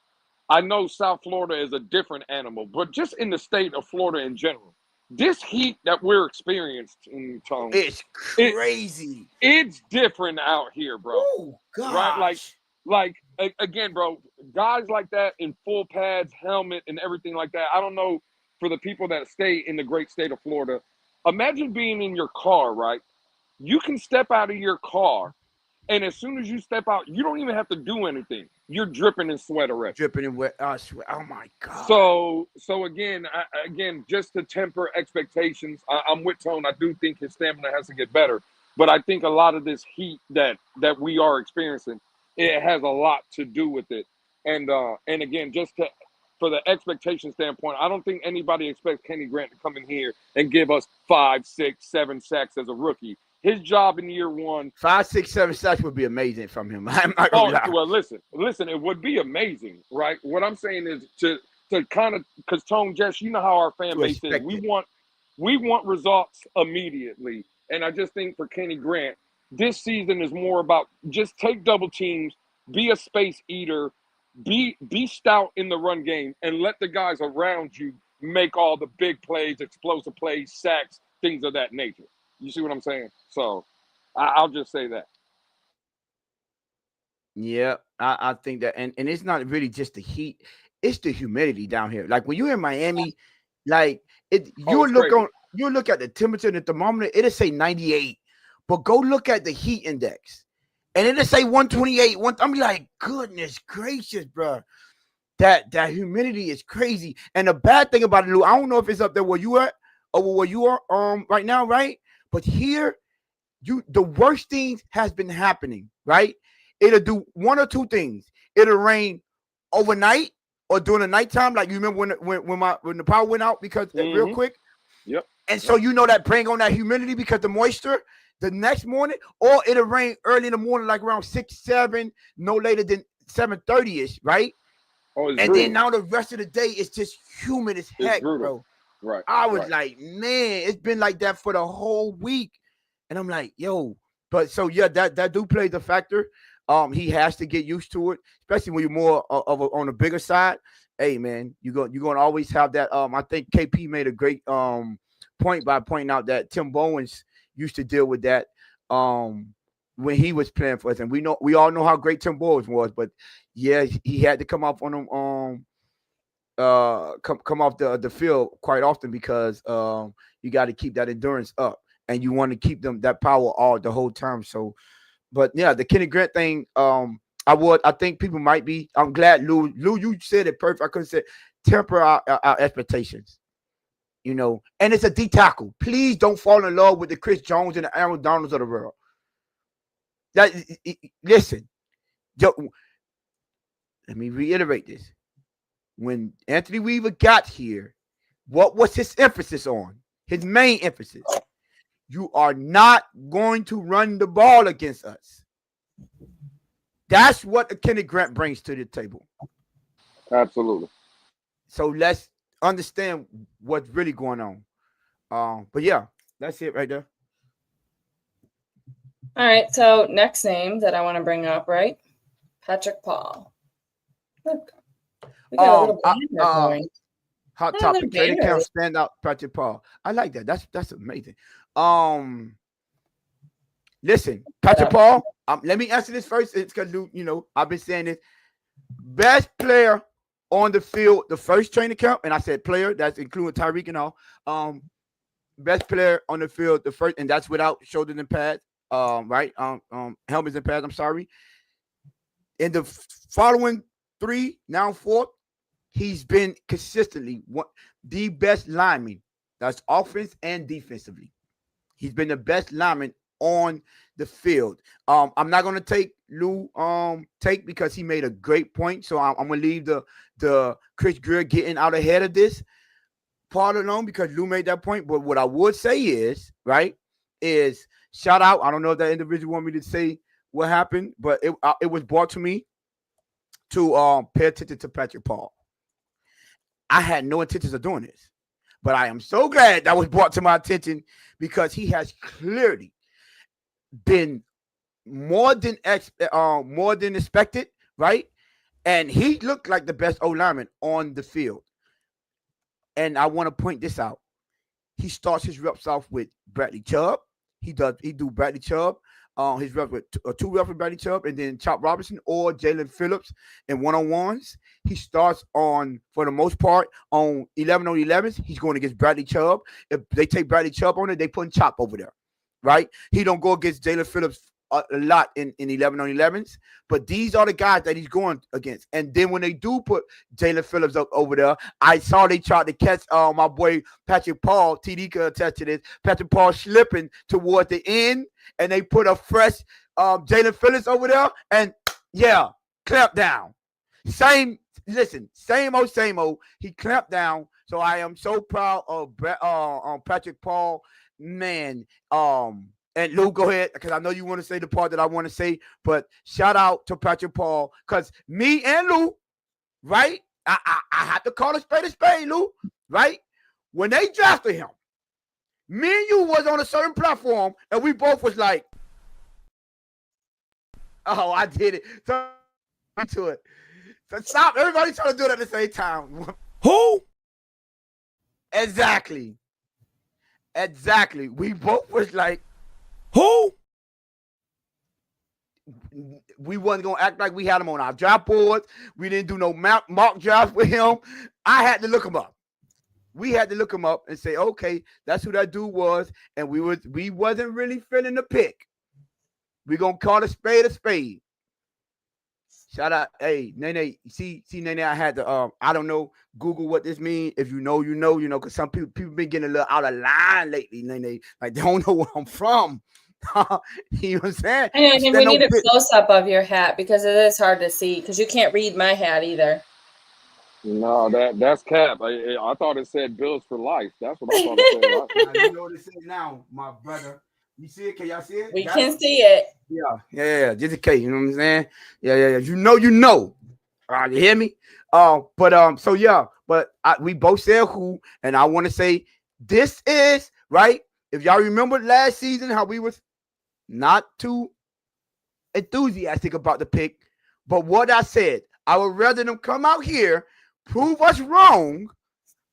I know South Florida is a different animal, but just in the state of Florida in general, this heat that we're experiencing, Tone, it's crazy. It's different out here, bro. Oh gosh. Right? Like again, bro, guys like that in full pads, helmet, and everything like that. I don't know, for the people that stay in the great state of Florida, imagine being in your car, right? You can step out of your car, and as soon as you step out, you don't even have to do anything. You're dripping in sweat already. Dripping in wet sweat. Oh my God. So again, just to temper expectations, I'm with Tone. I do think his stamina has to get better, but I think a lot of this heat that we are experiencing, it has a lot to do with it. And again, for the expectation standpoint, I don't think anybody expects Kenny Grant to come in here and give us 5, 6, 7 sacks as a rookie. His job in year one, 5, 6, 7 sacks would be amazing from him. Well, listen, it would be amazing, right? What I'm saying is to kind of, because Tone, Jess, you know how our fan base is. We want results immediately, and I just think for Kenny Grant, this season is more about just take double teams, be a space eater, be stout in the run game, and let the guys around you make all the big plays, explosive plays, sacks, things of that nature. You see what I'm saying? So I'll just say that. Yeah, I think that, and it's not really just the heat, it's the humidity down here. Like when you're in Miami, like you look at the temperature and the thermometer, it'll say 98, but go look at the heat index, and it'll say 128. I'm like, goodness gracious, bro. That humidity is crazy. And the bad thing about it, Lou, I don't know if it's up there where you are or where you are right now, right? But here, the worst things has been happening, right? It'll do one or two things. It'll rain overnight or during the nighttime, like you remember when the power went out because real quick. Yep. And so that bring on that humidity because the moisture the next morning, or it'll rain early in the morning, like around 6, 7, no later than 7:30ish, right? Oh, and brutal. Then now the rest of the day it's just humid as heck, bro. Right. I was like, man, it's been like that for the whole week. And I'm like, yo, but so yeah, that do play the factor. He has to get used to it, especially when you're more on the bigger side. Hey man, you're gonna always have that. I think KP made a great point by pointing out that Tim Bowens used to deal with that when he was playing for us. And we all know how great Tim Bowens was, but yeah, he had to come off on them come off the field quite often because you got to keep that endurance up and you want to keep them that power all the whole time. So, but yeah, the Kenny Grant thing, I think people might be. I'm glad, Lou, you said it perfect. I could have said temper our expectations, and it's a D tackle. Please don't fall in love with the Chris Jones and the Aaron Donalds of the world. Listen, let me reiterate this. When Anthony Weaver got here, what was his emphasis on? His main emphasis. You are not going to run the ball against us. That's what Kenny Grant brings to the table. Absolutely. So let's understand what's really going on. But yeah, that's it right there. All right, so next name that I want to bring up, right? Patrick Paul. Look, we got a little banner going. Hot Oh, topic. they're Training camp banners. standout Patrick Paul. I like that. That's amazing. Listen, Patrick Paul. Let me answer this first. It's because I've been saying this. Best player on the field, the first training camp, and I said player. That's including Tyreek and all. Best player on the field, the first, and that's without shoulders and pads. Right. Helmets and pads. I'm sorry. In the following 3, now 4, he's been consistently the best lineman. That's offense and defensively. He's been the best lineman on the field. I'm not gonna take Lou take because he made a great point. So I'm gonna leave the Chris Grier getting out ahead of this part alone because Lou made that point. But what I would say is shout out. I don't know if that individual want me to say what happened, but it was brought to me to pay attention to Patrick Paul. I had no intentions of doing this, but I am so glad that was brought to my attention because he has clearly been more than expected, right? And he looked like the best O-lineman on the field. And I want to point this out. He starts his reps off with Bradley Chubb. He do Bradley Chubb. His reps with 2 reps with Bradley Chubb, and then Chop Robinson or Jalen Phillips in one-on-ones. He starts for the most part, on 11 on 11s. He's going against Bradley Chubb. If they take Bradley Chubb on it, they put Chop over there, right? He don't go against Jalen Phillips a lot in 11 on 11s, but these are the guys that he's going against. And then when they do put Jalen Phillips up over there, I saw they tried to catch my boy Patrick Paul. TD could attest to this. Patrick Paul slipping toward the end, and they put a fresh Jalen Phillips over there, and yeah, clamped down. Same old. He clamped down. So I am so proud of Patrick Paul, man. And Lou, go ahead, because I know you want to say the part that I want to say, but shout out to Patrick Paul, because me and Lou, right? I have to call a spade, Lou, right? When they drafted him, me and you was on a certain platform, and we both was like, oh, I did it. So to it. So stop. Everybody trying to do it at the same time. Who? Exactly. We both was like, who? We wasn't gonna act like we had him on our draft boards. We didn't do no mock drafts with him. I had to look him up. We had to look him up and say, okay, that's who that dude was, and we wasn't really feeling the pick. We gonna call a spade a spade. Shout out, hey, Nene. See, Nene, I had to I don't know, Google what this means. If you know, because some people been getting a little out of line lately, Nene. Like they don't know where I'm from. You know what I'm saying? And we need a close-up of your hat because it is hard to see because you can't read my hat either. No, that's cap. I thought it said Bills for life. That's what I thought it said. You know what it says now, my brother. You see it? Can y'all see it? We can see it. Yeah. Just in case, you know what I'm saying? Yeah. You know. You hear me? So yeah, but we both said who, and I want to say this is right. If y'all remember last season, how we was not too enthusiastic about the pick, but what I said, I would rather them come out here, prove us wrong,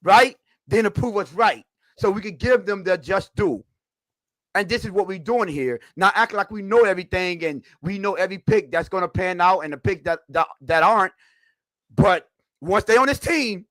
right, than to prove us right, so we could give them their just due. And this is what we're doing here. Not act like we know everything and we know every pick that's going to pan out and the pick that aren't. But once they're on this team,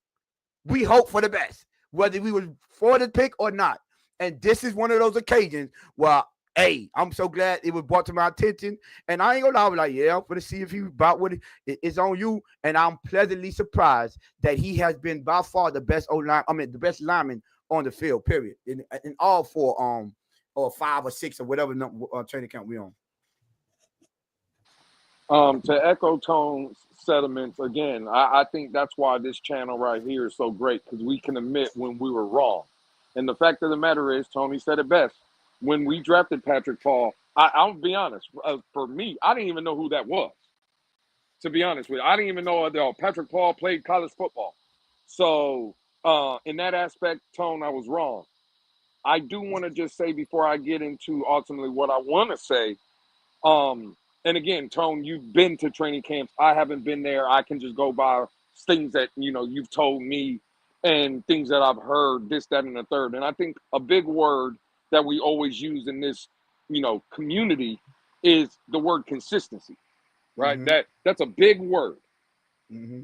we hope for the best, whether we were for the pick or not. And this is one of those occasions where, hey, I'm so glad it was brought to my attention. And I ain't gonna lie, I was like, yeah, I'm gonna see if he about what it's on you. And I'm pleasantly surprised that he has been by far the best the best lineman on the field, period. In all 4 or 5 or 6 or whatever training camp we on. To echo Tone's sentiments again, I think that's why this channel right here is so great, because we can admit when we were wrong. And the fact of the matter is, Tony said it best. When we drafted Patrick Paul, I'll be honest, for me, I didn't even know who that was. To be honest with you, I didn't even know that Patrick Paul played college football. So In that aspect, Tone, I was wrong. I do want to just say before I get into ultimately what I want to say, and again, Tone, you've been to training camps. I haven't been there. I can just go by things that, you've told me and things that I've heard, this, that, and the third. And I think a big word that we always use in this, community is the word consistency, right? Mm-hmm. That's a big word. Mm-hmm.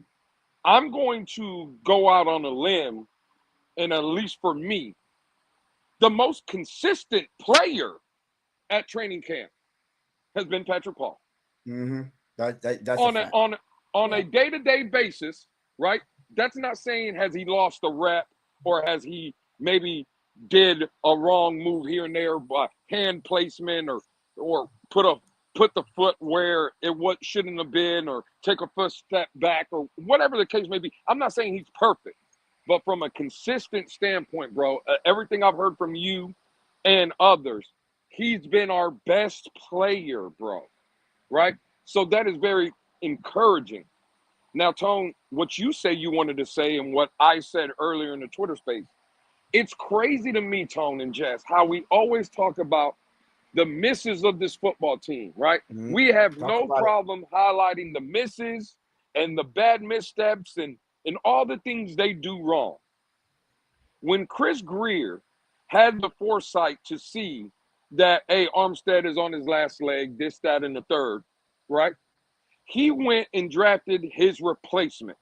I'm going to go out on a limb, and at least for me, the most consistent player at training camp has been Patrick Paul. Mm-hmm. That's a On a fact. on on Yeah. a day-to-day basis, right? That's not saying has he lost a rep or has he maybe did a wrong move here and there by hand placement or put the foot where it shouldn't have been or take a first step back or whatever the case may be. I'm not saying he's perfect, but from a consistent standpoint, bro, everything I've heard from you and others, he's been our best player, bro, right? So that is very encouraging. Now, Tone, what you say you wanted to say and what I said earlier in the Twitter space, it's crazy to me, Tone and Jess, how we always talk about the misses of this football team, right? Mm-hmm. We have Talk no about it. problem highlighting the misses and the bad missteps and all the things they do wrong. When Chris Grier had the foresight to see that, hey, Armstead is on his last leg, this, that, and the third, right? He went and drafted his replacement.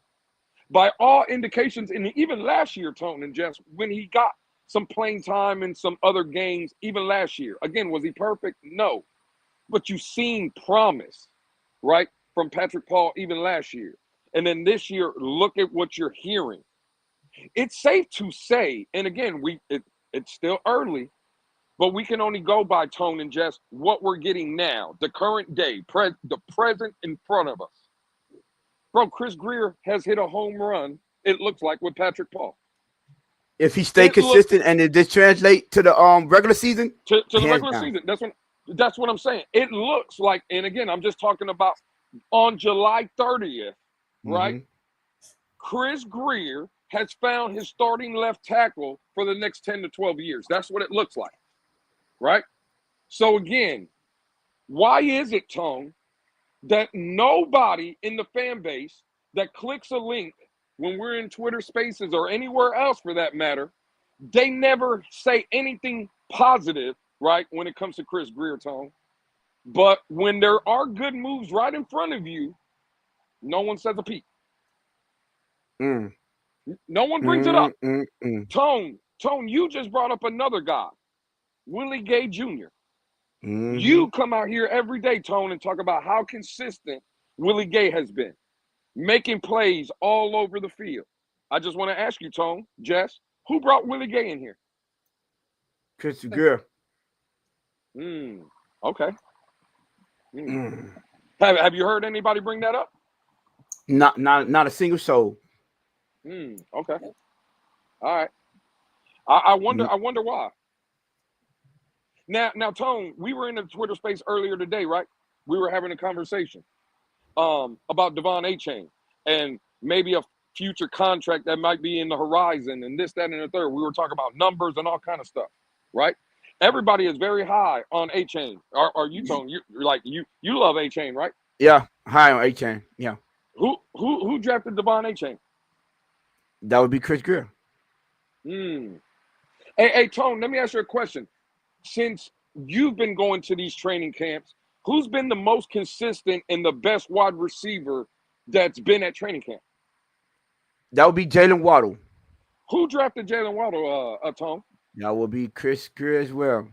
By all indications, and even last year, Tone and Jess, when he got some playing time in some other games, even last year, again, was he perfect? No. But you've seen promise, right, from Patrick Paul even last year. And then this year, look at what you're hearing. It's safe to say, and again, it's still early, but we can only go by, Tone and Jess, what we're getting now, the current day, the present in front of us. Bro, Chris Grier has hit a home run, it looks like, with Patrick Paul. If he stay It looks consistent and it just translate to the regular season, to the hands regular down. season. That's what I'm saying. It looks like, and again, I'm just talking about on July 30th, right? Mm-hmm. Chris Grier has found his starting left tackle for the next 10 to 12 years. That's what it looks like, right? So again, why is it, Tone, that nobody in the fan base that clicks a link when we're in Twitter Spaces or anywhere else for that matter, they never say anything positive, right, when it comes to Chris Grier, Tone? But when there are good moves right in front of you, no one says a peep. Mm. No one brings it up. Mm. Tone, you just brought up another guy, Willie Gay Jr. Mm-hmm. You come out here every day, Tone, and talk about how consistent Willie Gay has been, making plays all over the field. I just want to ask you, Tone, Jess, who brought Willie Gay in here? Chris Grier. Okay. Mm. Have you heard anybody bring that up? Not a single soul. Okay. All right. I wonder why. Now, Tone, we were in the Twitter space earlier today, right? We were having a conversation about Devon A-Chain and maybe a future contract that might be in the horizon and this, that, and the third. We were talking about numbers and all kind of stuff, right? Everybody is very high on A-Chain. Are you, Tone? You're like you love A-Chain, right? Yeah, high on A-Chain. Yeah. Who drafted Devon A-Chain? That would be Chris Grier. Hey, Tone, let me ask you a question. Since you've been going to these training camps, who's been the most consistent and the best wide receiver that's been at training camp? That would be Jalen Waddle. Who drafted Jalen Waddle, Tone? That would be Chris Grier as well.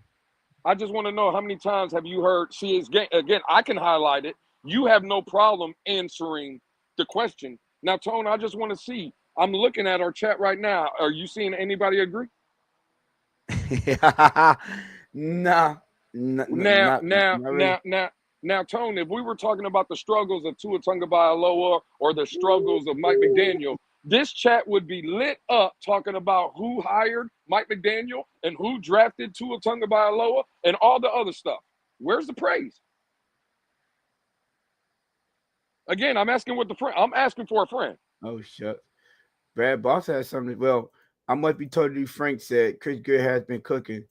I just want to know how many times have you heard, see his game? Again, I can highlight it. You have no problem answering the question. Now, Tone, I just want to see. I'm looking at our chat right now. Are you seeing anybody agree? Nah. Now, Not really. Tone, if we were talking about the struggles of Tua Tagovailoa or the struggles of Mike McDaniel, this chat would be lit up talking about who hired Mike McDaniel and who drafted Tua Tagovailoa and all the other stuff. Where's the praise? Again, I'm asking for a friend. Oh shit. Brad Boss has something. Well, I must be totally frank. Said Chris Grier has been cooking.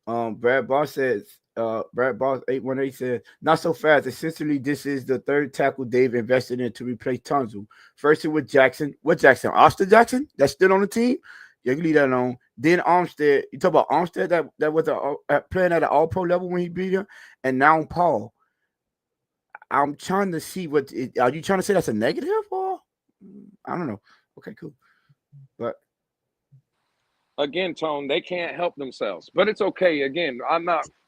Brad Boss says, Brad Boss 818 says, not so fast. Essentially, this is the third tackle they've invested in to replace Tunzel. First it was Jackson. What Jackson? Austin Jackson? That's still on the team? Yeah, you can leave that alone. Then Armstead. You talk about Armstead that was playing at an all pro level when he beat him. And now Paul. I'm trying to see are you trying to say that's a negative or I don't know. Okay, cool. But again, Tone, they can't help themselves, but it's okay. Again,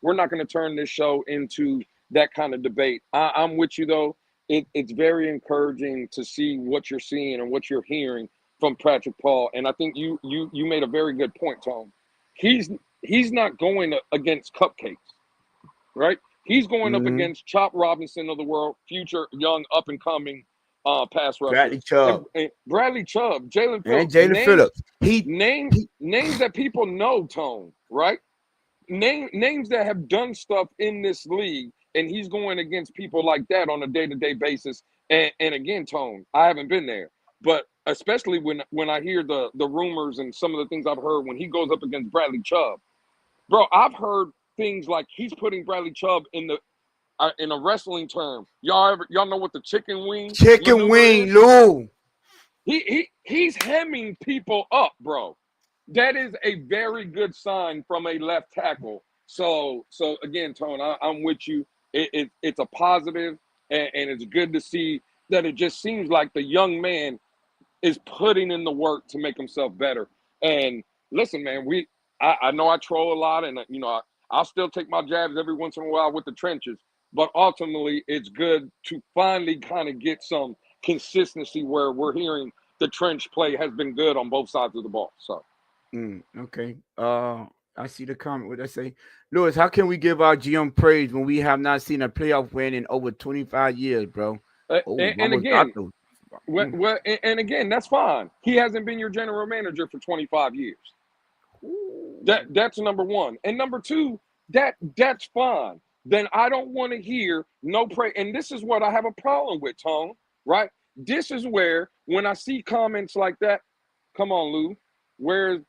we're not going to turn this show into that kind of debate. I'm with you though. It's very encouraging to see what you're seeing and what you're hearing from Patrick Paul. And I think you made a very good point, Tone. He's not going against cupcakes, right? He's going up against Chop Robinson of the world, future young up and coming pass rusher. Bradley Chubb. And Bradley Chubb, Jalen Phillips. And Jalen Phillips. Names that people know, Tone, right? Names that have done stuff in this league, and he's going against people like that on a day-to-day basis. And again, Tone, I haven't been there, but especially when I hear the rumors and some of the things I've heard when he goes up against Bradley Chubb, bro, I've heard things like he's putting Bradley Chubb in a wrestling term. Y'all know what the chicken wing is? Lou. He's hemming people up, bro. That is a very good sign from a left tackle. So again, Tone, I'm with you. It's a positive, and it's good to see that it just seems like the young man is putting in the work to make himself better. And listen, man, I know I troll a lot, and I'll still take my jabs every once in a while with the trenches. But ultimately, it's good to finally kind of get some consistency where we're hearing the trench play has been good on both sides of the ball. So, okay. I see the comment. What I say, Lewis? How can we give our GM praise when we have not seen a playoff win in over 25 years, bro? And again, that's fine. He hasn't been your general manager for 25 years. That's number one. And number two, that's fine. Then I don't want to hear no praise. And this is what I have a problem with, Tone, right? This is where, when I see comments like that, come on, Lou, when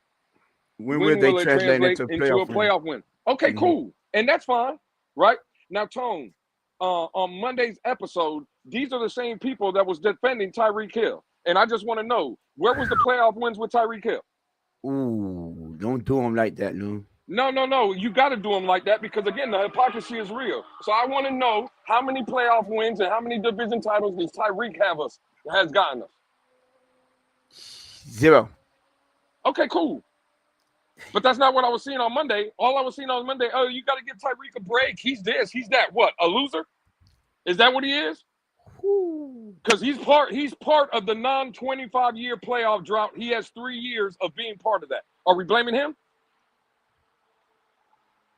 will they translate into a playoff win? Okay, cool. And that's fine, right? Now, Tone, on Monday's episode, these are the same people that was defending Tyreek Hill. And I just want to know, where was the playoff wins with Tyreek Hill? Ooh, don't do him like that, Lou. No. You got to do them like that because, again, the hypocrisy is real. So I want to know how many playoff wins and how many division titles does Tyreek has gotten us? 0. Okay, cool. But that's not what I was seeing on Monday. All I was seeing on Monday, you got to give Tyreek a break. He's this, he's that. What, a loser? Is that what he is? Because he's part of the non-25-year playoff drought. He has 3 years of being part of that. Are we blaming him?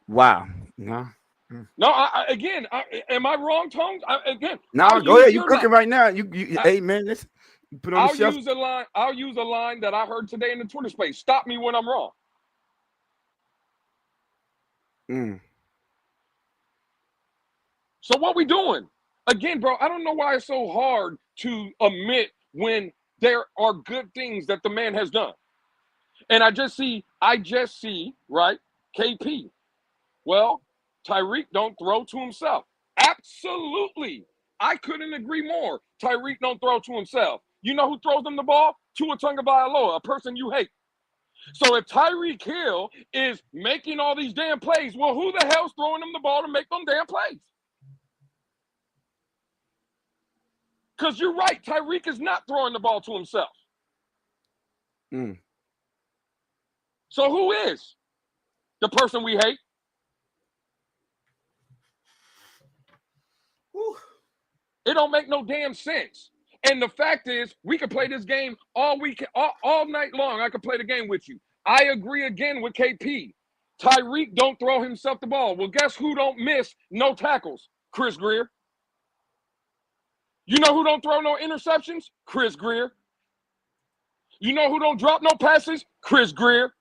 Wow. No. Am I wrong, Tone? No, go ahead. You cooking right now. Hey, man, listen. You put on the shelf. I'll use a line that I heard today in the Twitter space. Stop me when I'm wrong. So what we doing? Again, bro, I don't know why it's so hard to admit when there are good things that the man has done. And I just see, right, KP. Well, Tyreek don't throw to himself. Absolutely. I couldn't agree more. Tyreek don't throw to himself. You know who throws him the ball? Tua Tagovailoa, a person you hate. So if Tyreek Hill is making all these damn plays, well, who the hell's throwing him the ball to make them damn plays? Because you're right, Tyreek is not throwing the ball to himself. So who is the person we hate? It don't make no damn sense. And the fact is, we could play this game all week, all night long. I could play the game with you. I agree again with KP. Tyreek don't throw himself the ball. Well, guess who don't miss no tackles? Chris Grier. You know who don't throw no interceptions? Chris Grier. You know who don't drop no passes? Chris Grier.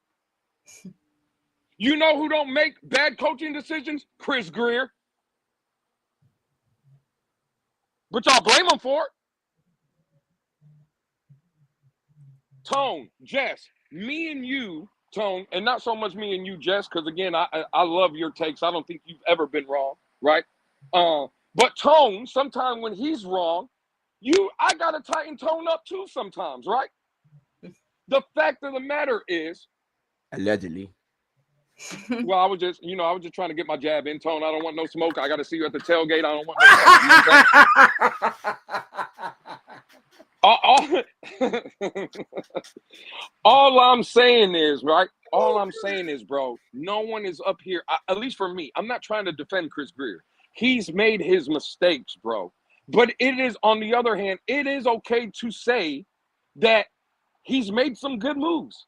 You know who don't make bad coaching decisions? Chris Grier. But y'all blame him for it. Tone, Jess, me and you, Tone, and not so much me and you, Jess, because again, I love your takes. I don't think you've ever been wrong, right? But Tone, sometimes when he's wrong, I gotta tighten Tone up too sometimes, right? The fact of the matter is, allegedly. well, I was just trying to get my jab in, Tone. I don't want no smoke. I gotta see you at the tailgate. I don't want no smoke. All I'm saying is, right? All I'm saying is, bro, no one is up here, at least for me. I'm not trying to defend Chris Grier. He's made his mistakes, bro. But it is, on the other hand, it is okay to say that he's made some good moves.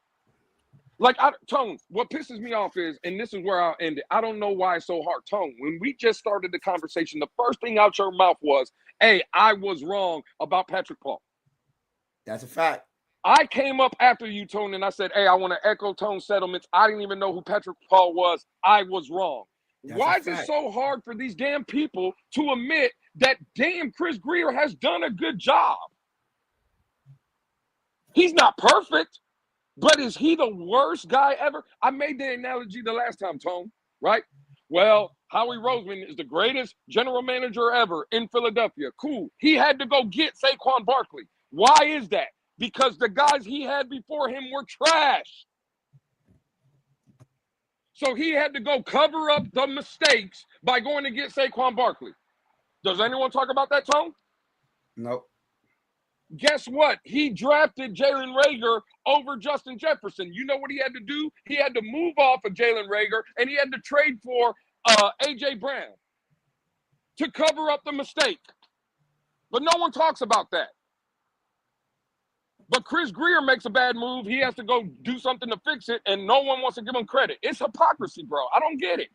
Like, Tone, what pisses me off is, and this is where I'll end it, I don't know why it's so hard. Tone, when we just started the conversation, the first thing out your mouth was, hey, I was wrong about Patrick Paul. That's a fact. I came up after you, Tone, and I said, hey, I want to echo Tone's settlements. I didn't even know who Patrick Paul was. I was wrong. Why is it so hard for these damn people to admit that damn Chris Grier has done a good job? He's not perfect, but is he the worst guy ever? I made the analogy the last time, Tone, right? Well, Howie Roseman is the greatest general manager ever in Philadelphia. Cool. He had to go get Saquon Barkley. Why is that? Because the guys he had before him were trash. So he had to go cover up the mistakes by going to get Saquon Barkley. Does anyone talk about that, Tone? Nope. Guess what? He drafted Jalen Reagor over Justin Jefferson. You know what he had to do? He had to move off of Jalen Reagor, and he had to trade for A.J. Brown to cover up the mistake. But no one talks about that. But Chris Grier makes a bad move. He has to go do something to fix it, and no one wants to give him credit. It's hypocrisy, bro. I don't get it.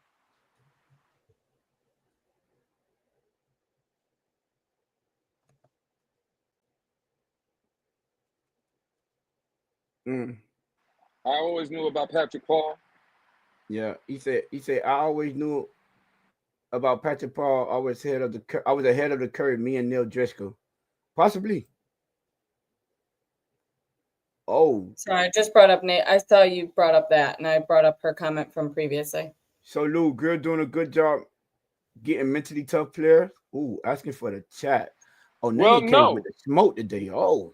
I always knew about Patrick Paul. Yeah, he said I always knew about Patrick Paul. I was ahead of the curve. Me and Neil Driscoll, possibly. Oh, sorry, I just brought up Nate. I saw you brought up that, and I brought up her comment from previously. So Lou, Grier doing a good job getting mentally tough players. Ooh, asking for the chat. Oh, well, no, with the smoke today. Oh,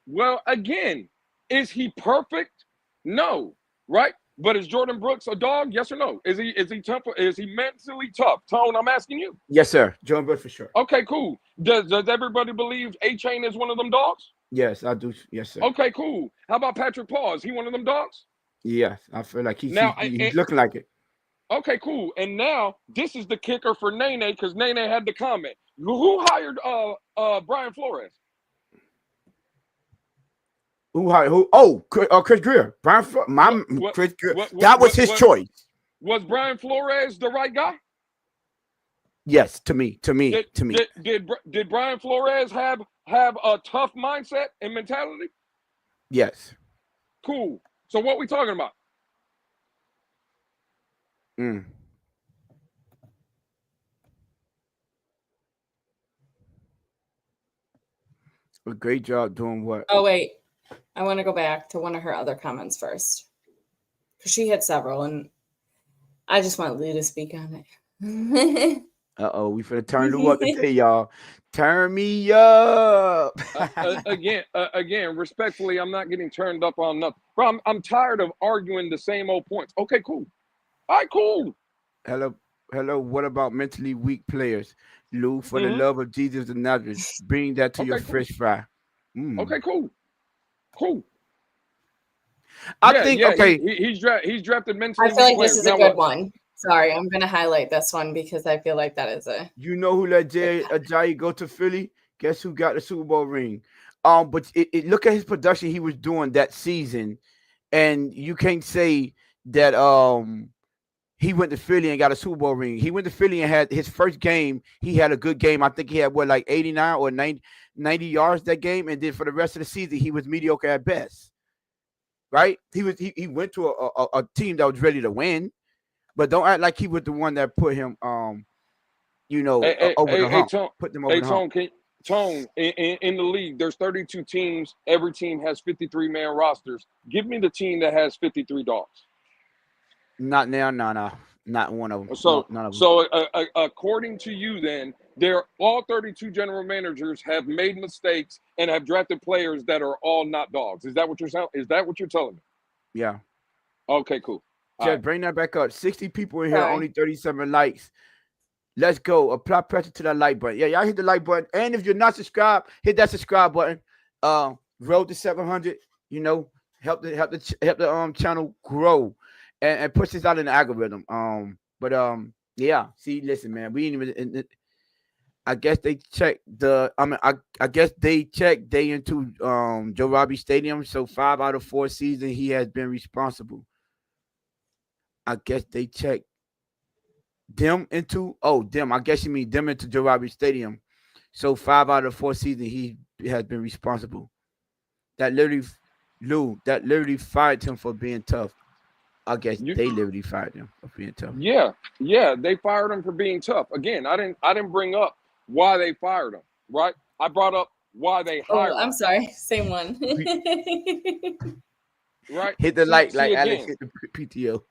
well, again, is he perfect? No, right? But is Jordan Brooks a dog? Yes or no? Is he tough? Is he mentally tough? Tone, I'm asking you. Yes, sir. Jordan Brooks for sure. Okay, cool. Does everybody believe A-Chain is one of them dogs? Yes, I do. Yes, sir. Okay, cool. How about Patrick Paul? Is he one of them dogs? Yes, I feel like he's looking like it. Okay, cool. And now this is the kicker for Nene, because Nene had the comment. Who hired Brian Flores? Who hired who? Oh, Chris Grier. Brian Flores. Chris Grier. That was his choice. Was Brian Flores the right guy? Yes, to me. Did Brian Flores have a tough mindset and mentality? Yes. Cool. So what we talking about? A great job doing what? Oh, wait. I want to go back to one of her other comments first, because she had several, and I just want Lou to speak on it. Uh-oh, we finna turn Lou up today, y'all. Turn me up. Again, respectfully, I'm not getting turned up on nothing. Bro, I'm tired of arguing the same old points. Okay, cool. All right, cool. Hello. What about mentally weak players? Lou, for the love of Jesus and Nazareth, bring that to your fresh fry. Okay, cool. I think he's drafted mentally. I feel like players. this is a good one. Sorry, I'm going to highlight this one because I feel like that is a. You know who let Ajayi go to Philly? Guess who got the Super Bowl ring? But look at his production he was doing that season, and you can't say that he went to Philly and got a Super Bowl ring. He went to Philly and had his first game. He had a good game. I think he had like 89 or 90 yards that game, and then for the rest of the season he was mediocre at best. Right? He went to a team that was ready to win, but don't act like he was the one that put him over the hump. Put them over the hump. Tone, in the league, there's 32 teams. Every team has 53-man rosters. Give me the team that has 53 dogs. Not now, no. Not one of them. So, none of them. so according to you, then, all 32 general managers have made mistakes and have drafted players that are all not dogs. Is that what you're saying? Is that what you're telling me? Yeah. Okay, cool. Just bring that back up. 60 people in here, Sorry. only 37 likes. Let's go. Apply pressure to that like button. Yeah, y'all hit the like button. And if you're not subscribed, hit that subscribe button. Road to 700. You know, help the channel grow and push this out in the algorithm. Yeah. See, listen, man. We ain't even. I guess they checked I guess they checked day into Joe Robbie Stadium. So 5 out of 4 seasons he has been responsible. I guess they checked them into I guess you mean them into Joe Robbie Stadium. So 5 out of 4 seasons he has been responsible. That literally fired him for being tough. I guess they literally fired him for being tough. Yeah, they fired him for being tough. Again, I didn't bring up why they fired him, right? I brought up why they hired him. I'm sorry, same one. Right? Hit the like Alex hit the PTO.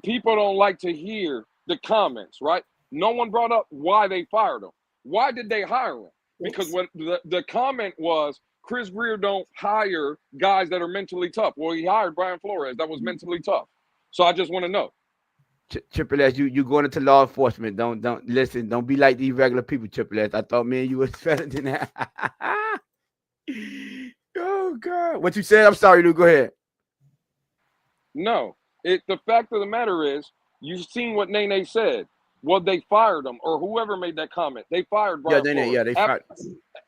People don't like to hear the comments, right? No one brought up why they fired him. Why did they hire him? Because when the comment was Chris Grier don't hire guys that are mentally tough. Well, he hired Brian Flores that was mentally tough. So I just want to know. Triple S, you going into law enforcement. Don't listen. Don't be like these regular people, Triple S. I thought me and you was better than that. Oh God. What you said? I'm sorry, dude. Go ahead. No. The fact of the matter is, you've seen what Nene said. Well, they fired him, or whoever made that comment. They fired Brian Flores. They fired.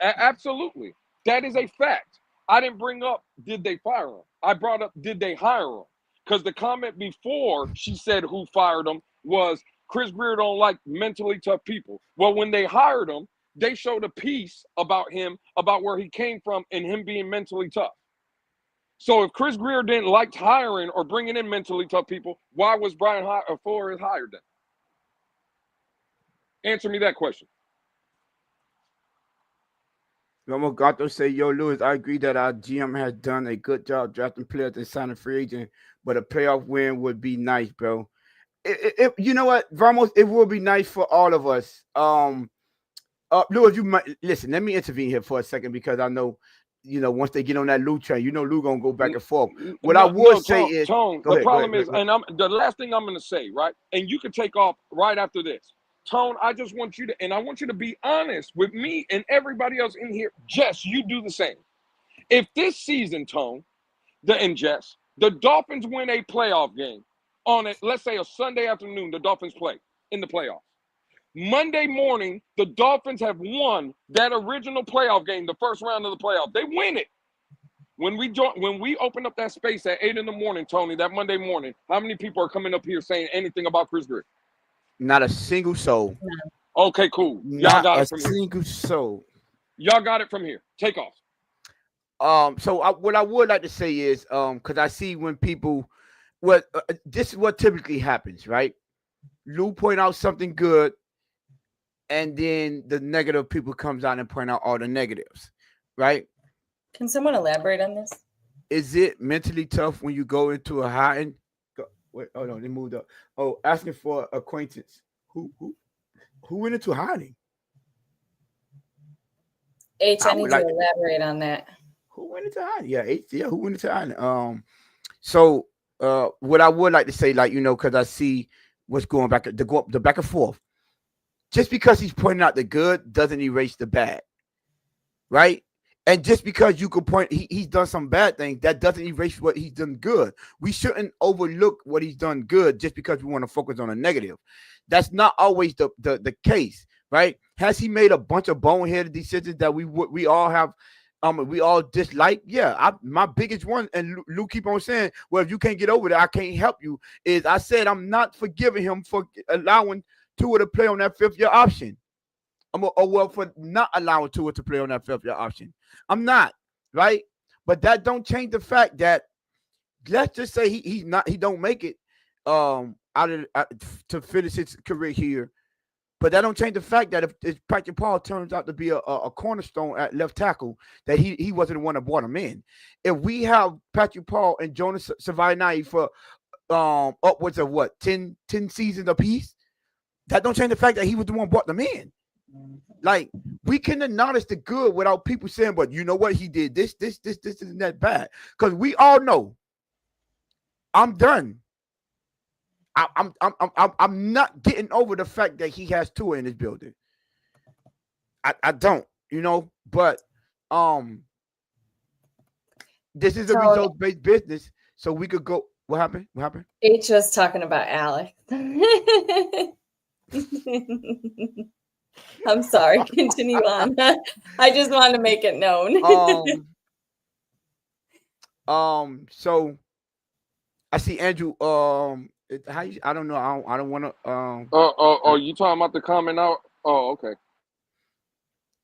Absolutely. That is a fact. I didn't bring up, did they fire him? I brought up, did they hire him? Because the comment before she said who fired him was Chris Grier don't like mentally tough people. Well, when they hired him, they showed a piece about him, about where he came from and him being mentally tough. So if Chris Grier didn't like hiring or bringing in mentally tough people, why was Brian Flores hired then? Answer me that question. Romo Gato say, yo, Lewis, I agree that our GM has done a good job drafting players and signing free agent, but a playoff win would be nice, bro. You know what, Ramos, it would be nice for all of us. Lewis, you might listen. Let me intervene here for a second because I know, once they get on that Lou train, Lou gonna go back and forth. What I would say is, Tone. The problem is, and the last thing I'm gonna say, right, and you can take off right after this. Tone, I just want you to be honest with me and everybody else in here. Jess, you do the same. If this season, Tone, Jess, the Dolphins win a playoff game on it, let's say a Sunday afternoon, the Dolphins play in the playoffs. Monday morning, the Dolphins have won that original playoff game, the first round of the playoff. They win it. When we open up that space at 8 a.m, Tony, that Monday morning, how many people are coming up here saying anything about Chris Grier? Not a single soul. Okay, cool. Y'all got it from here. Not a single soul. Y'all got it from here. Take off. So what I would like to say is, because I see when people, this is what typically happens, right? Lou point out something good, and then the negative people comes out and point out all the negatives, right? Can someone elaborate on this? Is it mentally tough when you go into a hiding? Wait, hold on, they moved up. Oh, asking for acquaintance. Who went into hiding? I need to elaborate on that. Who went into hiding? Yeah, who went into hiding? So what I would like to say, because I see what's going back, the back and forth. Just because he's pointing out the good doesn't erase the bad, right? And just because you can point, he's done some bad things, that doesn't erase what he's done good. We shouldn't overlook what he's done good just because we want to focus on a negative. That's not always the case, right? Has he made a bunch of boneheaded decisions that we all have, we all dislike? Yeah, my biggest one, and Lou keep on saying, well, if you can't get over that, I can't help you, is I said I'm not forgiving him for allowing Tua to play on that fifth-year option. For not allowing Tua to play on that fifth-year option. I'm not, right? But that don't change the fact that, let's just say he don't make it to finish his career here. But that don't change the fact that if Patrick Paul turns out to be a cornerstone at left tackle, that he wasn't the one that brought him in. If we have Patrick Paul and Jonas Savaiina'i for upwards of 10 seasons apiece, that don't change the fact that he was the one brought them in. Like, we can acknowledge the good without people saying, but you know what, he did this isn't that bad. Because we all know I'm done. I'm not getting over the fact that he has Tua in his building. I don't, but this is a results-based business, so we could go. What happened? H was talking about Alex. I'm sorry. Continue on. I just wanted to make it known. So I see Andrew. I don't know. I don't want to. You talking about the comment out? Oh, okay.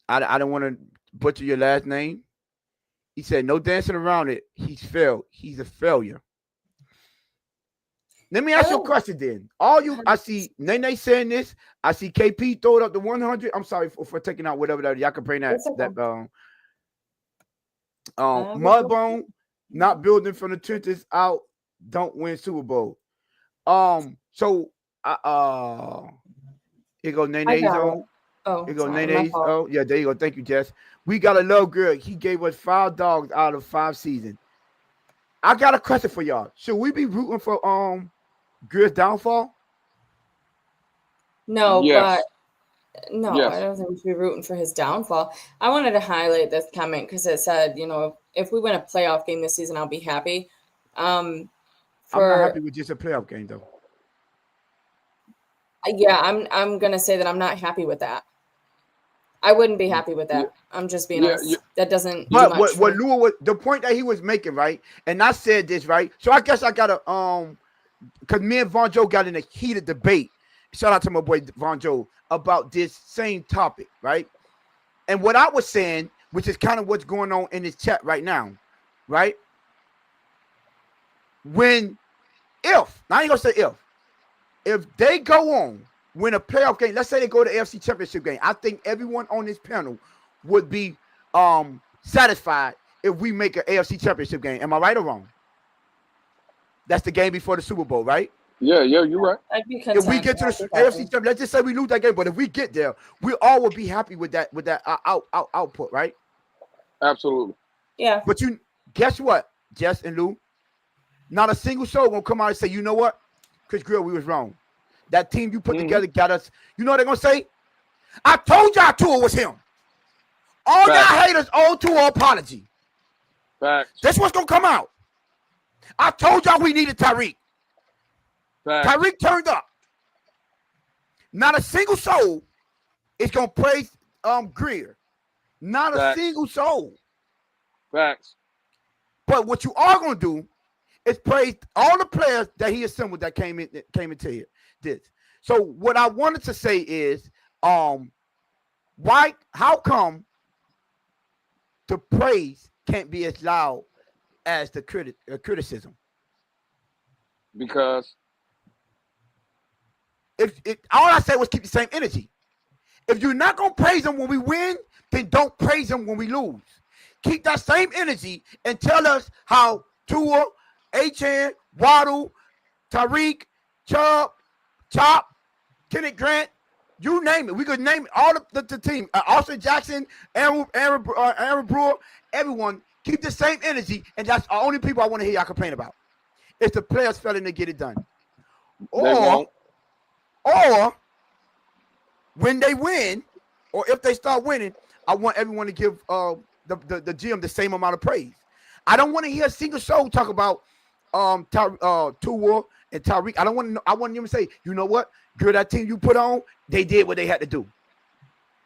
I don't want to butcher your last name. He said, "No dancing around it. He's failed. He's a failure." Let me ask you a question then. I see Nene saying this. I see KP throwing up the 100. I'm sorry for taking out whatever that. Y'all can bring that Mudbone, not building from the trenches out, don't win Super Bowl. So here go Nene's on. Here go Nene's. Oh, yeah, there you go. Thank you, Jess. We got to love Grier. He gave us 5 dogs out of 5 seasons. I got a question for y'all. Should we be rooting for Grier's downfall? No, yes. but no, yes. I don't think we should be rooting for his downfall. I wanted to highlight this comment because it said, if we win a playoff game this season, I'll be happy. I'm not happy with just a playoff game, though. Yeah, I'm gonna say that I'm not happy with that. I wouldn't be happy with that. Yeah. I'm just being honest. Yeah. That doesn't. But what Lua was the point that he was making, right? And I said this, right? So I guess I gotta because me and Von Joe got in a heated debate. Shout out to my boy Von Joe about this same topic, right? And what I was saying, which is kind of what's going on in this chat right now, right? If they go on, win a playoff game, let's say they go to the AFC Championship game, I think everyone on this panel would be satisfied if we make an AFC Championship game. Am I right or wrong? That's the game before the Super Bowl, right? Yeah, you're right. I'd be content. If we get to the AFC Championship, let's just say we lose that game, but if we get there, we all would be happy with that output, right? Absolutely. Yeah. But guess what, Jess and Lou? Not a single soul gonna come out and say, you know what, Chris Grier, we was wrong. That team you put together got us. You know what they're gonna say? I told y'all Tua was him. All y'all haters owe Tua apology. Facts. That's what's gonna come out. I told y'all we needed Tyreek. Facts. Tyreek turned up. Not a single soul is gonna praise Grier. Not a single soul. Facts. But what you are gonna do is praise all the players that he assembled that came into this. So what I wanted to say is, how come the praise can't be as loud as the criticism? Because if all I said was keep the same energy. If you're not gonna praise them when we win, then don't praise them when we lose. Keep that same energy and tell us how Tua, Achane, Waddle, Tyreek, Chubb, Chop, Kenneth Grant, you name it. We could name it, all the team. Austin Jackson, Aaron Brewer, everyone. Keep the same energy, and that's the only people I want to hear y'all complain about. It's the players failing to get it done. Or when they win, or if they start winning, I want everyone to give the GM the same amount of praise. I don't want to hear a single soul talk about Tua and Tyreek. I don't want to know. I want them to say, you know what, girl, that team you put on, they did what they had to do.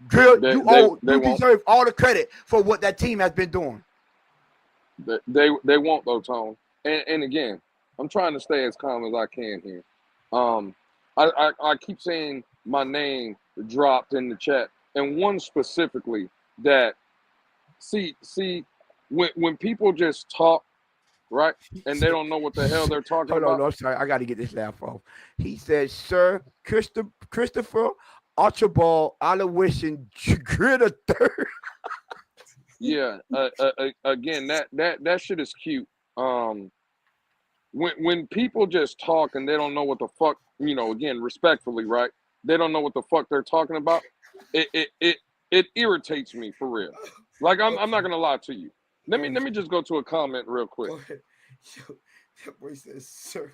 Girl, you deserve all the credit for what that team has been doing. They won't though, Tone. And again, I'm trying to stay as calm as I can here. I keep saying my name dropped in the chat, and one specifically that see when people just talk, right, and they don't know what the hell they're talking about. No, I'm sorry, I got to get this laugh off. He said, "Sir Christopher, Archibald Aloysius Grier the third. Yeah. Again, that shit is cute. When people just talk and they don't know what the fuck, again, respectfully, right? They don't know what the fuck they're talking about. It irritates me for real. Like I'm not gonna lie to you. Let me just go to a comment real quick. That boy says, sir.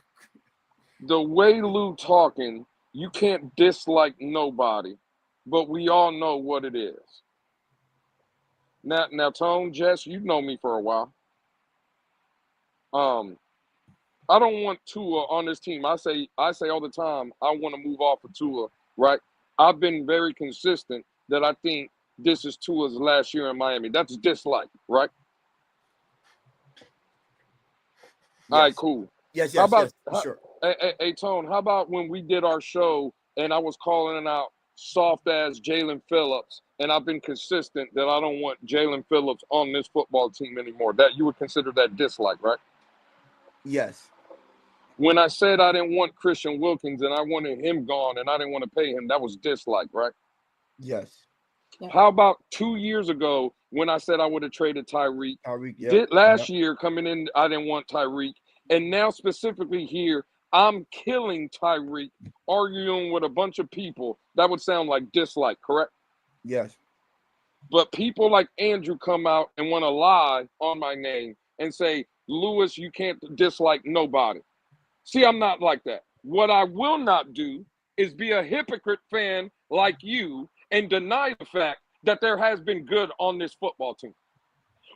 The way Lou talking, you can't dislike nobody, but we all know what it is. Now, Tone, Jess, you know me for a while. I don't want Tua on this team. I say all the time, I want to move off of Tua, right? I've been very consistent that I think this is Tua's last year in Miami. That's dislike, right? Yes. All right, cool. Yes, sure. Hey, Tone, how about when we did our show and I was calling out soft-ass Jalen Phillips, and I've been consistent that I don't want Jalen Phillips on this football team anymore. That you would consider that dislike, right? Yes. When I said I didn't want Christian Wilkins and I wanted him gone and I didn't want to pay him, that was dislike, right? Yes. Yeah. How about 2 years ago when I said I would have traded Tyreek? Yep. Last year coming in, I didn't want Tyreek. And now specifically here, I'm killing Tyreek, arguing with a bunch of people. That would sound like dislike, correct? Yes. But people like Andrew come out and want to lie on my name and say, Lewis, you can't dislike nobody. See, I'm not like that. What I will not do is be a hypocrite fan like you and deny the fact that there has been good on this football team.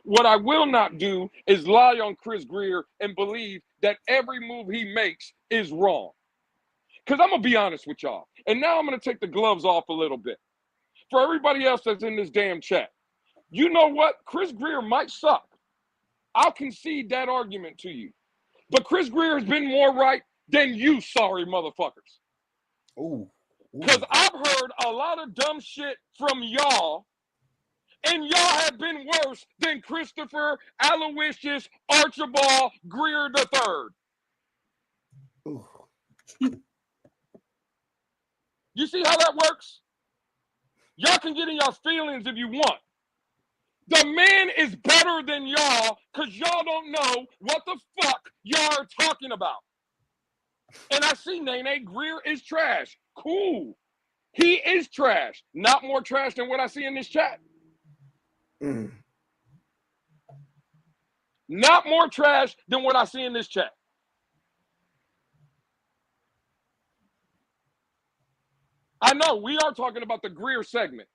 What I will not do is lie on Chris Grier and believe that every move he makes is wrong. Because I'm going to be honest with y'all. And now I'm going to take the gloves off a little bit. For everybody else that's in this damn chat, you know what? Chris Grier might suck. I'll concede that argument to you. But Chris Grier has been more right than you, sorry motherfuckers. Ooh. Because I've heard a lot of dumb shit from y'all, and y'all have been worse than Christopher Aloysius Archibald Grier III. Ooh. You see how that works? Y'all can get in y'all feelings if you want. The man is better than y'all because y'all don't know what the fuck y'all are talking about. And I see Nene Grier is trash. Cool. He is trash. Not more trash than what I see in this chat. Not more trash than what I see in this chat. I know we are talking about the Grier segment.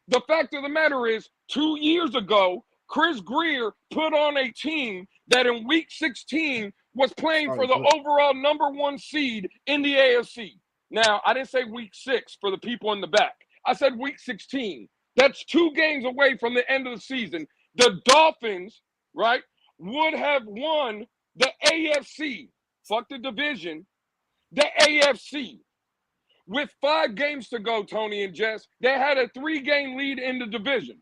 The fact of the matter is, 2 years ago, Chris Grier put on a team that in week 16 was playing for the overall #1 seed in the AFC. Now, I didn't say week 6 for the people in the back. I said week 16. That's 2 games away from the end of the season. The Dolphins, right, would have won the AFC. Fuck the division. The AFC. With 5 games to go, Tony and Jess, they had a 3-game lead in the division.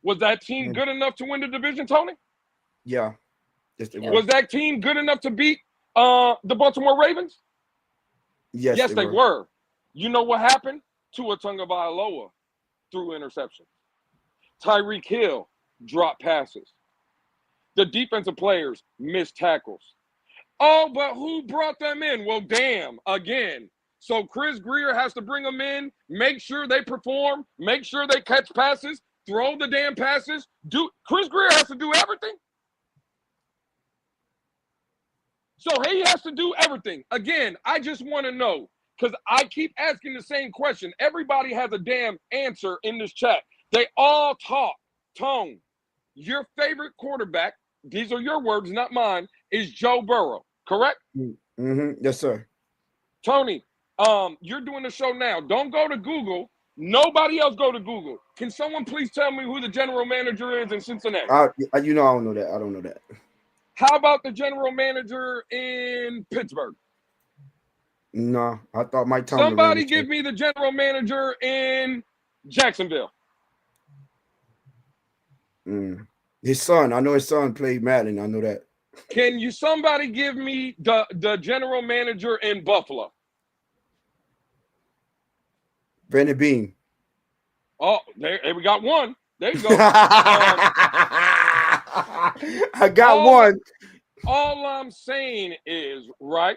Was that team good enough to win the division, Tony? Yeah. Yes, was that team good enough to beat the Baltimore Ravens? Yes, they were. You know what happened? Tua Tagovailoa threw interception. Tyreek Hill dropped passes. The defensive players missed tackles. Oh, but who brought them in? Well, damn, again. So Chris Grier has to bring them in, make sure they perform, make sure they catch passes, throw the damn passes. Chris Grier has to do everything? So he has to do everything. Again, I just want to know, because I keep asking the same question. Everybody has a damn answer in this chat. They all talk. Tone, your favorite quarterback, these are your words, not mine, is Joe Burrow, correct? Mm-hmm. Yes, sir. Tony, you're doing the show now. Don't go to Google. Nobody else go to Google. Can someone please tell me who the general manager is in Cincinnati? I don't know that. I don't know that. How about the general manager in Pittsburgh? No, I thought Mike Tomlin. Somebody give me the general manager in Jacksonville. His son. I know his son played Madden. I know that. Can somebody give me the general manager in Buffalo? Brandon Bean. Oh, there we got one. There you go. I got one. All I'm saying is, right,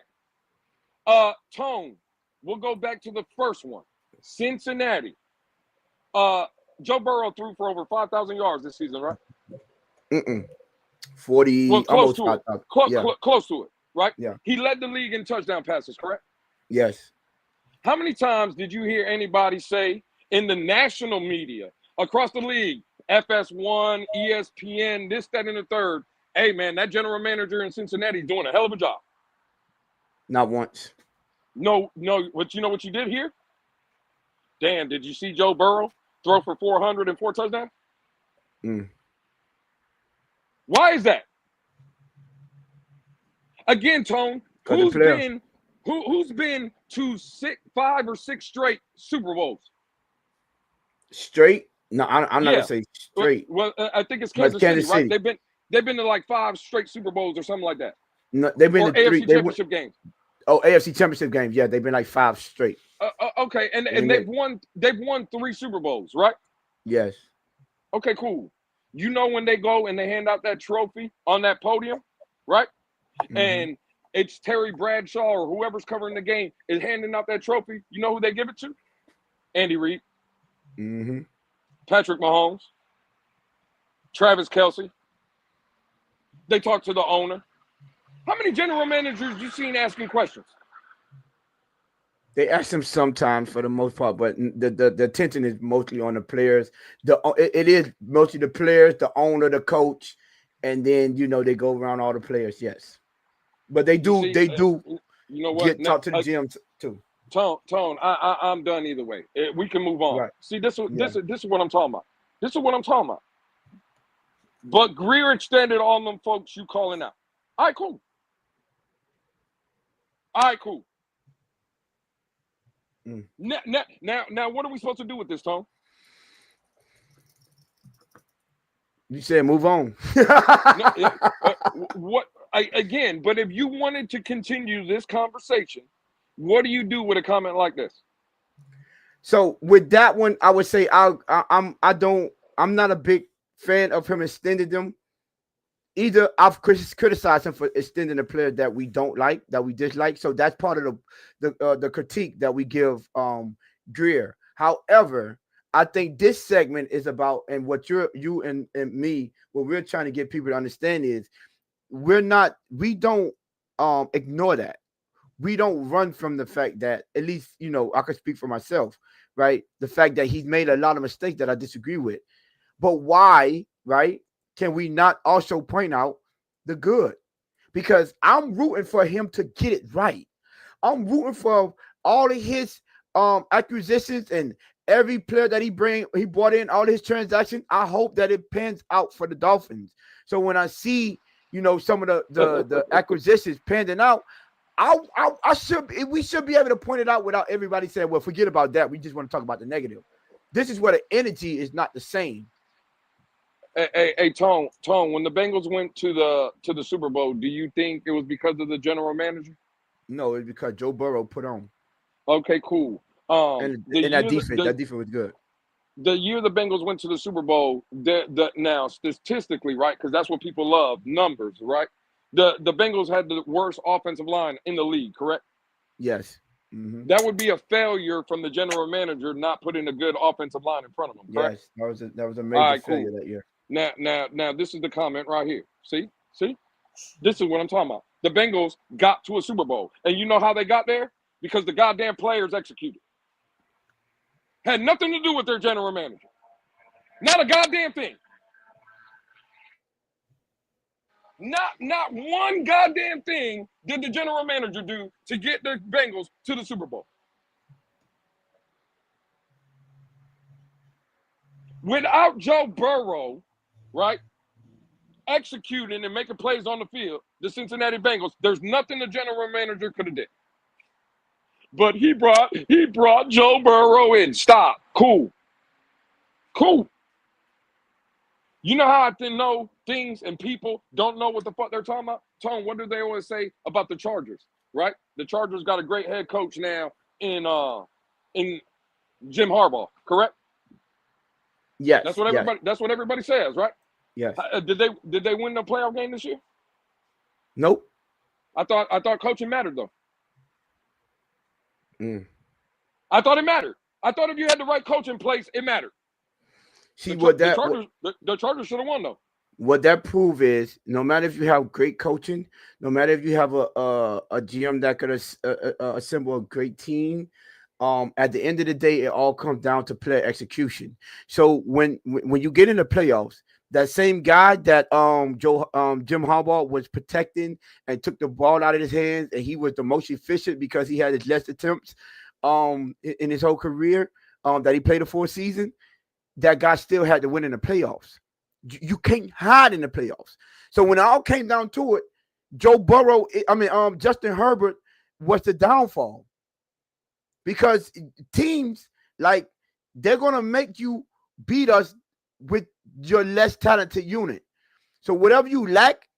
Tone, we'll go back to the first one. Cincinnati. Joe Burrow threw for over 5,000 yards this season, right? 40, well, close almost to it. 5,000. Close to it, right? Yeah. He led the league in touchdown passes, correct? Yes. How many times did you hear anybody say in the national media across the league, FS1, ESPN, this, that, and the third, hey, man, that general manager in Cincinnati is doing a hell of a job? Not once. No, but you know what you did here? Dan, did you see Joe Burrow throw for 404 touchdowns? Why is that? Again, Tone, who's been to 5 or 6 straight Super Bowls? Straight? No, I'm not gonna say straight. Well, I think it's Kansas City, right? They've been to like 5 straight Super Bowls or something like that. No, they've been or to AFC Championship games. Oh, AFC Championship games. Yeah, they've been like 5 straight. Okay, and they've won 3 Super Bowls, right? Yes. Okay, cool. You know when they go and they hand out that trophy on that podium, right? And it's Terry Bradshaw or whoever's covering the game is handing out that trophy. You know who they give it to? Andy Reid. Patrick Mahomes. Travis Kelce. They talk to the owner. How many general managers you seen asking questions? They ask them sometimes for the most part, but the attention is mostly on the players. It is mostly the players, the owner, the coach, and then they go around all the players. Yes, but they do You know what? talk to the GM too. Tone, I'm done either way. We can move on. Right. See, this is what I'm talking about. But Grier extended all them folks you calling out. All right, cool. Now, what are we supposed to do with this, Tone? You said move on. Again? But if you wanted to continue this conversation, what do you do with a comment like this? So with that one, I would say I'm not a big fan of him extending them. Either I've criticized him for extending a player that we don't like, that we dislike. So that's part of the critique that we give Grier. However, I think this segment is about, and what you and me, what we're trying to get people to understand is we don't ignore that. We don't run from the fact that, at least, I can speak for myself, right? The fact that he's made a lot of mistakes that I disagree with. But why, right? Can we not also point out the good? Because I'm rooting for him to get it right. I'm rooting for all of his acquisitions and every player that he brought in, all his transactions. I hope that it pans out for the Dolphins. So when I see, some of the acquisitions panning out, we should be able to point it out without everybody saying, well, forget about that. We just want to talk about the negative. This is where the energy is not the same. Hey, Tone, when the Bengals went to the Super Bowl, do you think it was because of the general manager? No, it's because Joe Burrow put on. Okay, cool. And that defense was good. The year the Bengals went to the Super Bowl, now statistically, right, because that's what people love, numbers, right? The Bengals had the worst offensive line in the league, correct? Yes. That would be a failure from the general manager not putting a good offensive line in front of them, correct? Yes, that was a major failure that year. Now, this is the comment right here. See? This is what I'm talking about. The Bengals got to a Super Bowl. And you know how they got there? Because the goddamn players executed. Had nothing to do with their general manager. Not a goddamn thing. Not one goddamn thing did the general manager do to get the Bengals to the Super Bowl. Without Joe Burrow, right, executing and making plays on the field, the Cincinnati Bengals, there's nothing the general manager could have did. But he brought Joe Burrow in. Stop. Cool. You know how I know things and people don't know what the fuck they're talking about? Tone, what do they always say about the Chargers, right? The Chargers got a great head coach now in Jim Harbaugh, correct? Yes. That's what everybody. Yes. That's what everybody says, right? Yes. Did they win the playoff game this year? Nope. I thought coaching mattered though. Mm. I thought it mattered. I thought if you had the right coach in place, it mattered. See The Chargers should have won though. What that prove is, no matter if you have great coaching, no matter if you have a GM that could assemble a great team, at the end of the day, it all comes down to player execution. So when you get in the playoffs, that same guy that Jim Harbaugh was protecting and took the ball out of his hands, and he was the most efficient because he had his less attempts in his whole career that he played a full season. That guy still had to win in the playoffs. You can't hide in the playoffs. So when it all came down to it, Justin Herbert was the downfall, because teams like they're gonna make you beat us with your less talented unit. So whatever you lack,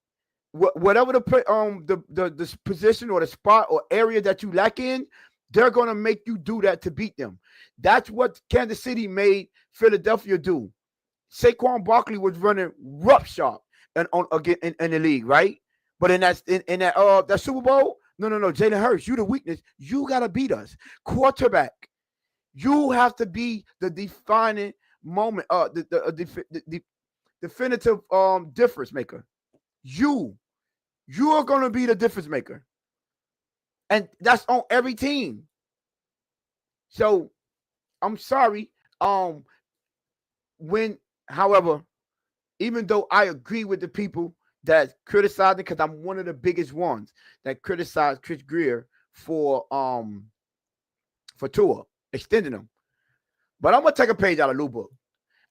whatever the position or the spot or area that you lack in, they're gonna make you do that to beat them. That's what Kansas City made Philadelphia do. Saquon Barkley was running roughshod in the league, right? But in that Super Bowl, no, Jalen Hurts, you the weakness. You gotta beat us. Quarterback, you have to be the defining moment, the definitive difference maker. You are gonna be the difference maker, and that's on every team. So I'm sorry. However, even though I agree with the people that criticize it, because I'm one of the biggest ones that criticize Chris Grier for Tua extending him, but I'm gonna take a page out of Lou book.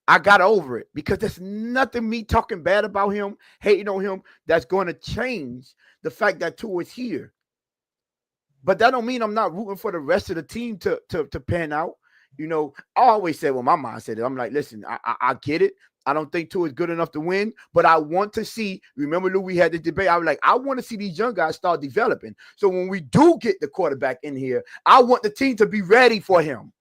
I got over it, because there's nothing me talking bad about him, hating on him, that's going to change the fact that Tua is here. But that don't mean I'm not rooting for the rest of the team to pan out. You know, I always say, well, my mind said it. I'm like, listen, I get it. I don't think Tua is good enough to win, but I want to see. Remember, Lou, we had this debate. I was like, I want to see these young guys start developing. So when we do get the quarterback in here, I want the team to be ready for him.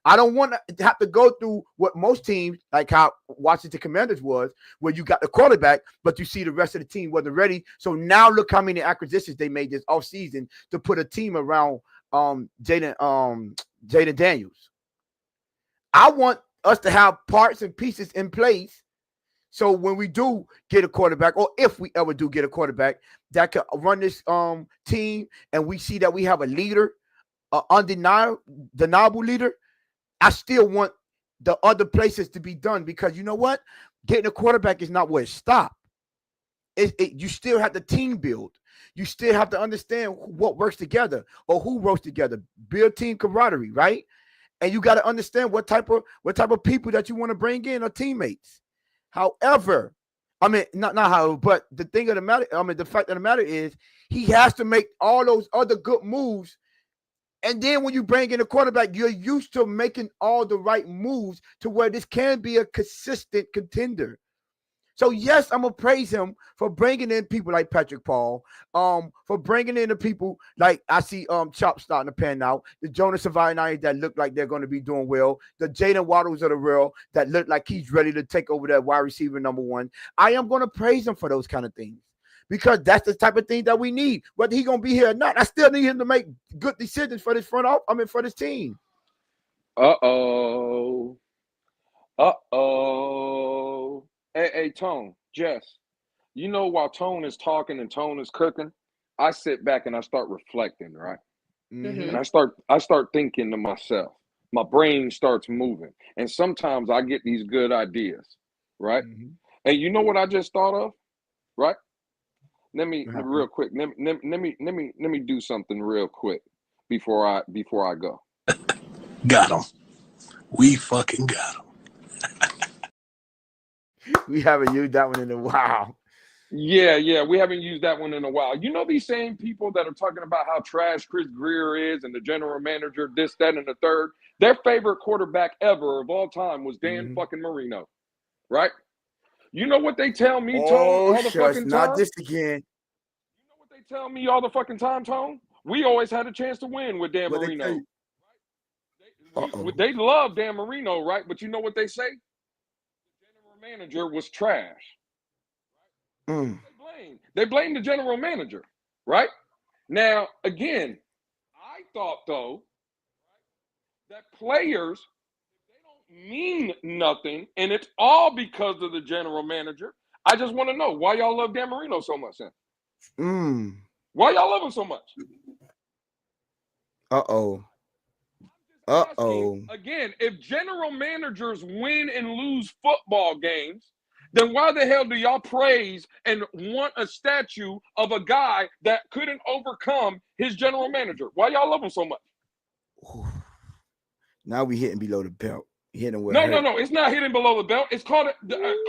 I don't want to have to go through what most teams, like how Washington Commanders was, where you got the quarterback, but you see the rest of the team wasn't ready. So now look how many acquisitions they made this offseason to put a team around Jaden Daniels. I want us to have parts and pieces in place, so when we do get a quarterback, or if we ever do get a quarterback that could run this team, and we see that we have a leader, an undeniable leader, I still want the other places to be done, because you know what? Getting a quarterback is not where it stops. You still have the team build. You still have to understand what works together, or who works together. Build team camaraderie, right? And you got to understand what type of people that you want to bring in are teammates. However, I mean, not how, but the thing of the matter, the fact of the matter is, he has to make all those other good moves. And then when you bring in a quarterback, you're used to making all the right moves to where this can be a consistent contender. So yes, I'm gonna praise him for bringing in people like Patrick Paul, for bringing in the people like I see Chop starting to pan out, the Jonas Savaitis that look like they're going to be doing well, the Jaden Waddles of the real that look like he's ready to take over that wide receiver number one. I am going to praise him for those kind of things, because that's the type of thing that we need. Whether he's going to be here or not, I still need him to make good decisions for this for this team. Uh-oh. Hey, Tone, Jess, you know, while Tone is talking and Tone is cooking, I sit back and I start reflecting, right? Mm-hmm. And I start thinking to myself. My brain starts moving. And sometimes I get these good ideas, right? Mm-hmm. And you know what I just thought of? Right? Real quick. Let me do something real quick before I go. Got him. We fucking got him. We haven't used that one in a while. Yeah, we haven't used that one in a while. You know, these same people that are talking about how trash Chris Grier is and the general manager, this, that, and the third, their favorite quarterback ever of all time was Dan fucking Marino, right? You know what they tell me, Tone, all the fucking time? Not this again. You know what they tell me all the fucking time, Tone? We always had a chance to win with Dan Marino. They love Dan Marino, right? But you know what they say? The general manager was trash. They blame the general manager, right? Now, again, I thought, though, that players, they don't mean nothing, and it's all because of the general manager. I just want to know why y'all love Dan Marino so much, then. Why y'all love him so much? Again, if general managers win and lose football games, then why the hell do y'all praise and want a statue of a guy that couldn't overcome his general manager? Why y'all love him so much? Now we hitting below the belt. No. It's not hitting below the belt. It's called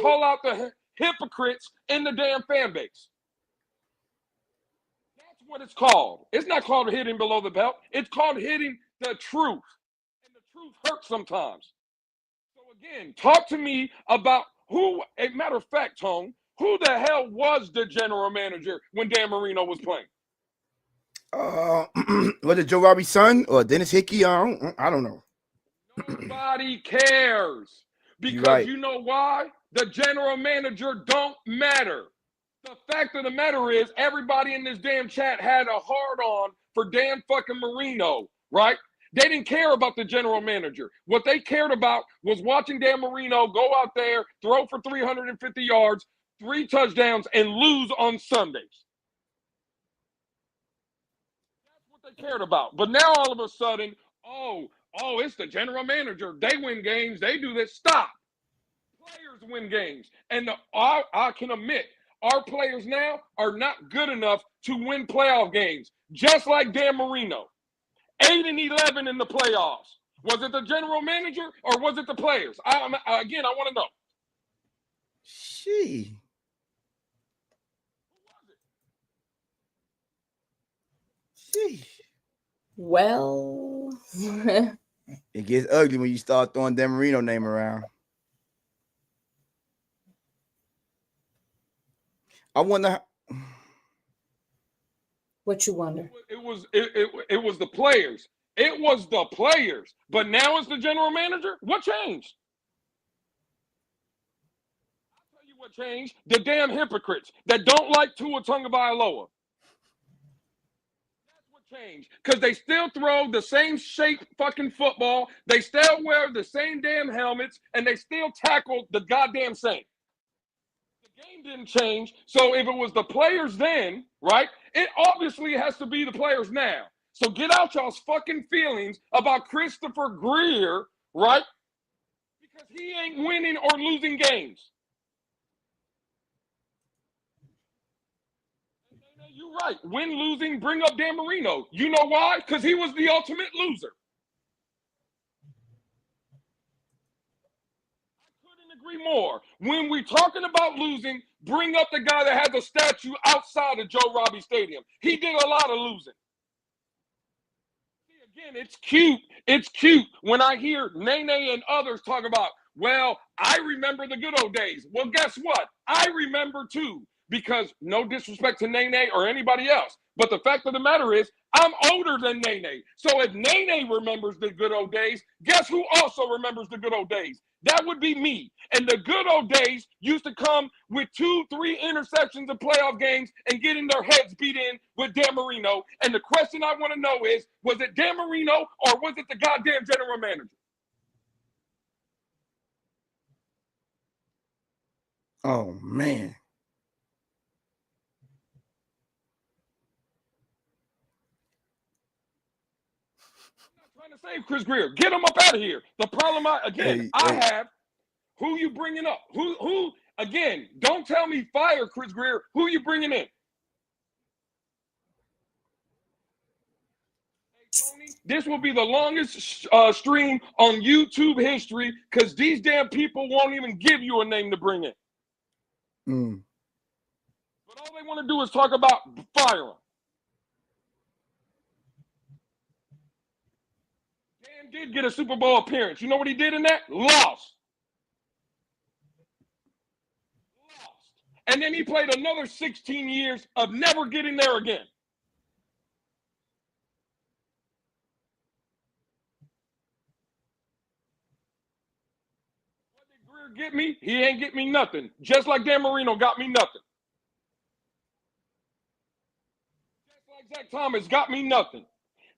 call out the hypocrites in the damn fan base. That's what it's called. It's not called hitting below the belt. It's called hitting the truth. And the truth hurts sometimes. So again, talk to me about who, a matter of fact, Tone, who the hell was the general manager when Dan Marino was playing? Was it Joe Robbie's son or Dennis Hickey? I don't know. Nobody cares. Because you know why? The general manager don't matter. The fact of the matter is everybody in this damn chat had a hard-on for Dan fucking Marino, right? They didn't care about the general manager. What they cared about was watching Dan Marino go out there, throw for 350 yards, 3 touchdowns, and lose on Sundays. That's what they cared about. But now all of a sudden, oh, it's the general manager. They win games. They do this. Stop. Players win games. And I can admit, our players now are not good enough to win playoff games, just like Dan Marino. 8-11 in the playoffs. Was it the general manager or was it the players? I want to know. Who was it? Well, it gets ugly when you start throwing Dan Marino name around. I wonder. What you wonder? It was the players. It was the players. But now it's the general manager? What changed? I'll tell you what changed. The damn hypocrites that don't like Tua Tagovailoa. That's what changed. Because they still throw the same shape fucking football. They still wear the same damn helmets. And they still tackle the goddamn same. The game didn't change. So if it was the players then, right, it obviously has to be the players now. So get out y'all's fucking feelings about Christopher Grier, right? Because he ain't winning or losing games. You're right. Win, losing, bring up Dan Marino. You know why? Because he was the ultimate loser. Agree more. When we're talking about losing, bring up the guy that has a statue outside of Joe Robbie Stadium. He did a lot of losing. See, again, it's cute. It's cute when I hear Nene and others talk about, well, I remember the good old days. Well, guess what? I remember too, because no disrespect to Nene or anybody else. But the fact of the matter is, I'm older than Nene. So if Nene remembers the good old days, guess who also remembers the good old days? That would be me. And the good old days used to come with 2-3 interceptions of playoff games and getting their heads beat in with Dan Marino. And the question I want to know is, was it Dan Marino or was it the goddamn general manager? Oh, man. Save Chris Grier. Get him up out of here. The problem I have, who you bringing up? Who again, don't tell me fire Chris Grier. Who you bringing in? Hey, Tony, this will be the longest stream on YouTube history because these damn people won't even give you a name to bring in. But all they want to do is talk about firing. Did get a Super Bowl appearance. You know what he did in that? Lost. And then he played another 16 years of never getting there again. Get me? He ain't get me nothing. Just like Dan Marino got me nothing. Just like Zach Thomas got me nothing.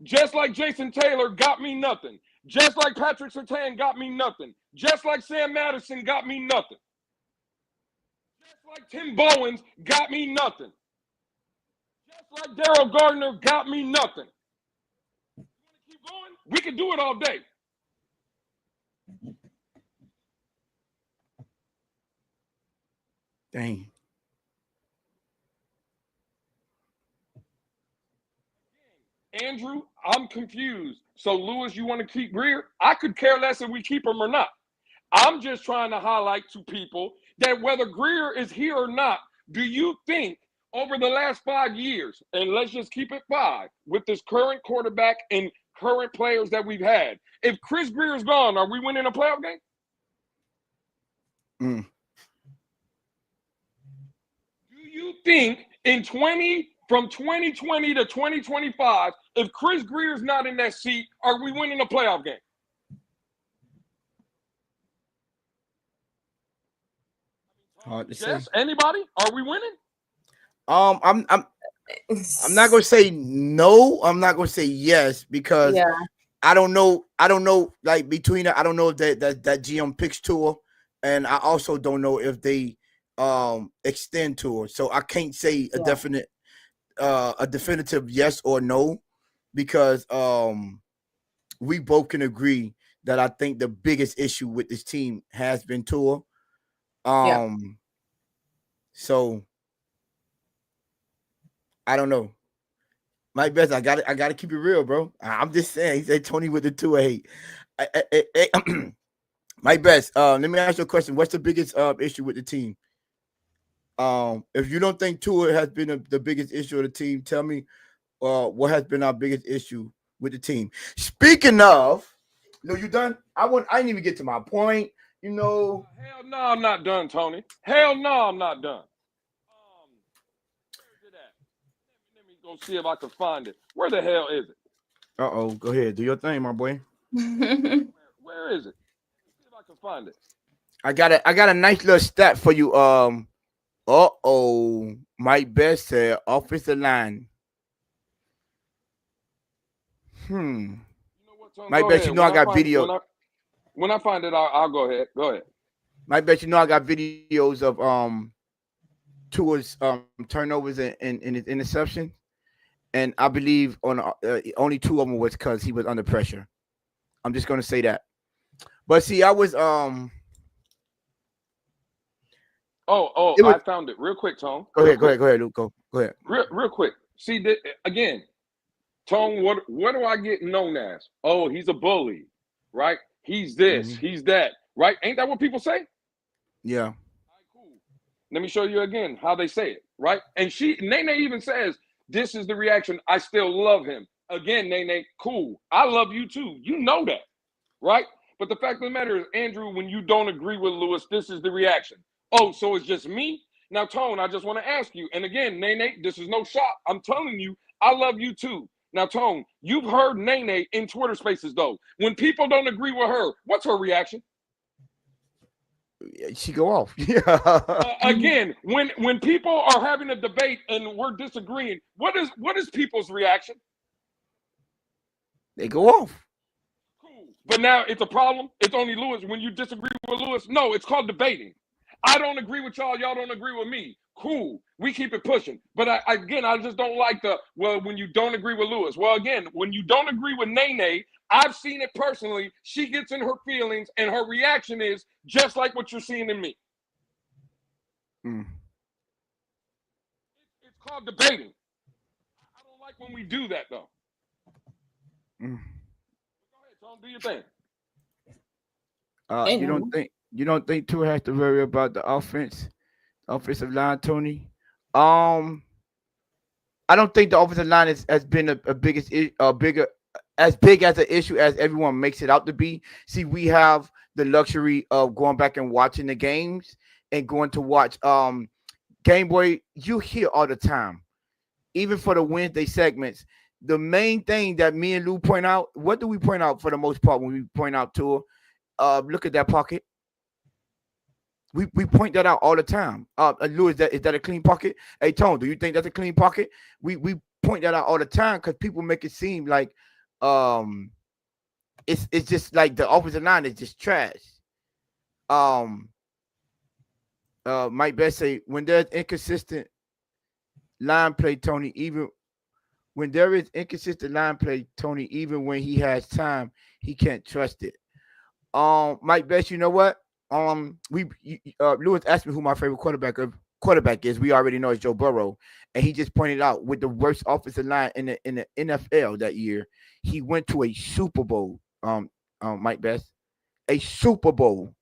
Just like Jason Taylor got me nothing. Just like Patrick Surtain got me nothing. Just like Sam Madison got me nothing. Just like Tim Bowens got me nothing. Just like Daryl Gardner got me nothing. You want to keep going? We can do it all day. Dang. Andrew, I'm confused. So, Lewis, you want to keep Grier? I could care less if we keep him or not. I'm just trying to highlight to people that whether Grier is here or not, do you think over the last 5 years, and let's just keep it 5, with this current quarterback and current players that we've had, if Chris Grier is gone, are we winning a playoff game? Do you think from 2020 to 2025, if Chris Grier's not in that seat, are we winning a playoff game? Hard to Yes. say. Anybody? Are we winning? I'm not gonna say no. I'm not gonna say yes because I don't know. Like between I don't know if that GM picks Tua, and I also don't know if they extend Tua. So I can't say a definitive yes or no because we both can agree that I think the biggest issue with this team has been Tua. So I don't know. My best, I gotta keep it real, bro. I'm just saying. He said Tony with the 2-8. My best. Let me ask you a question. What's the biggest issue with the team? If you don't think Tua has been the biggest issue of the team, tell me what has been our biggest issue with the team. Speaking of, you done? I didn't even get to my point. Hell no, I'm not done, Tony. Hell no, I'm not done. Where is it at? Let me go see if I can find it. Where the hell is it? Go ahead. Do your thing, my boy. Where is it? Let's see if I can find it. I got a nice little stat for you. Mike Best said offensive line. You know what, Tony? Mike Best, I got video. When I find it, I'll go ahead. Go ahead. Mike Best, I got videos of Tua's turnovers and his interception, and I believe on only 2 of them was because he was under pressure. I'm just gonna say that. But see, I was I found it real quick, Tone. Go ahead, Luke. Go ahead. Real quick. See, again, Tone, what do I get known as? Oh, he's a bully, right? He's this, he's that, right? Ain't that what people say? Yeah. All right, cool. Let me show you again how they say it, right? And Nene even says, this is the reaction. I still love him. Again, Nene, cool. I love you too. You know that, right? But the fact of the matter is, Andrew, when you don't agree with Lewis, this is the reaction. Oh, so it's just me? Now, Tone, I just want to ask you. And again, Nene, this is no shot. I'm telling you, I love you too. Now, Tone, you've heard Nene in Twitter Spaces, though. When people don't agree with her, what's her reaction? She go off. Again, when people are having a debate and we're disagreeing, what is people's reaction? They go off. Cool. But now it's a problem. It's only Lewis. When you disagree with Lewis, no, it's called debating. I don't agree with y'all. Y'all don't agree with me. Cool. We keep it pushing. But I just don't like when you don't agree with Lewis. Well, again, when you don't agree with Nene, I've seen it personally. She gets in her feelings, and her reaction is just like what you're seeing in me. It's called debating. I don't like when we do that, though. Go ahead, Tom. Do your thing. You don't think Tua has to worry about the offensive line, Tony? I don't think the offensive line has been as big as an issue as everyone makes it out to be. See, we have the luxury of going back and watching the games and going to watch Game Boy. You hear all the time, even for the Wednesday segments. The main thing that me and Lou point out, what do we point out for the most part when we point out Tua? Look at that pocket. We point that out all the time. Lou, is that a clean pocket? Hey, Tone, do you think that's a clean pocket? We point that out all the time because people make it seem like it's just like the offensive line is just trash. Mike Best say when there's inconsistent line play, Tony, even when there is inconsistent line play, Tony, even when he has time, he can't trust it. Mike Best, you know what? Lewis asked me who my favorite quarterback is. We already know it's Joe Burrow, and he just pointed out with the worst offensive line in the NFL that year, he went to a Super Bowl. Mike Best, a Super Bowl.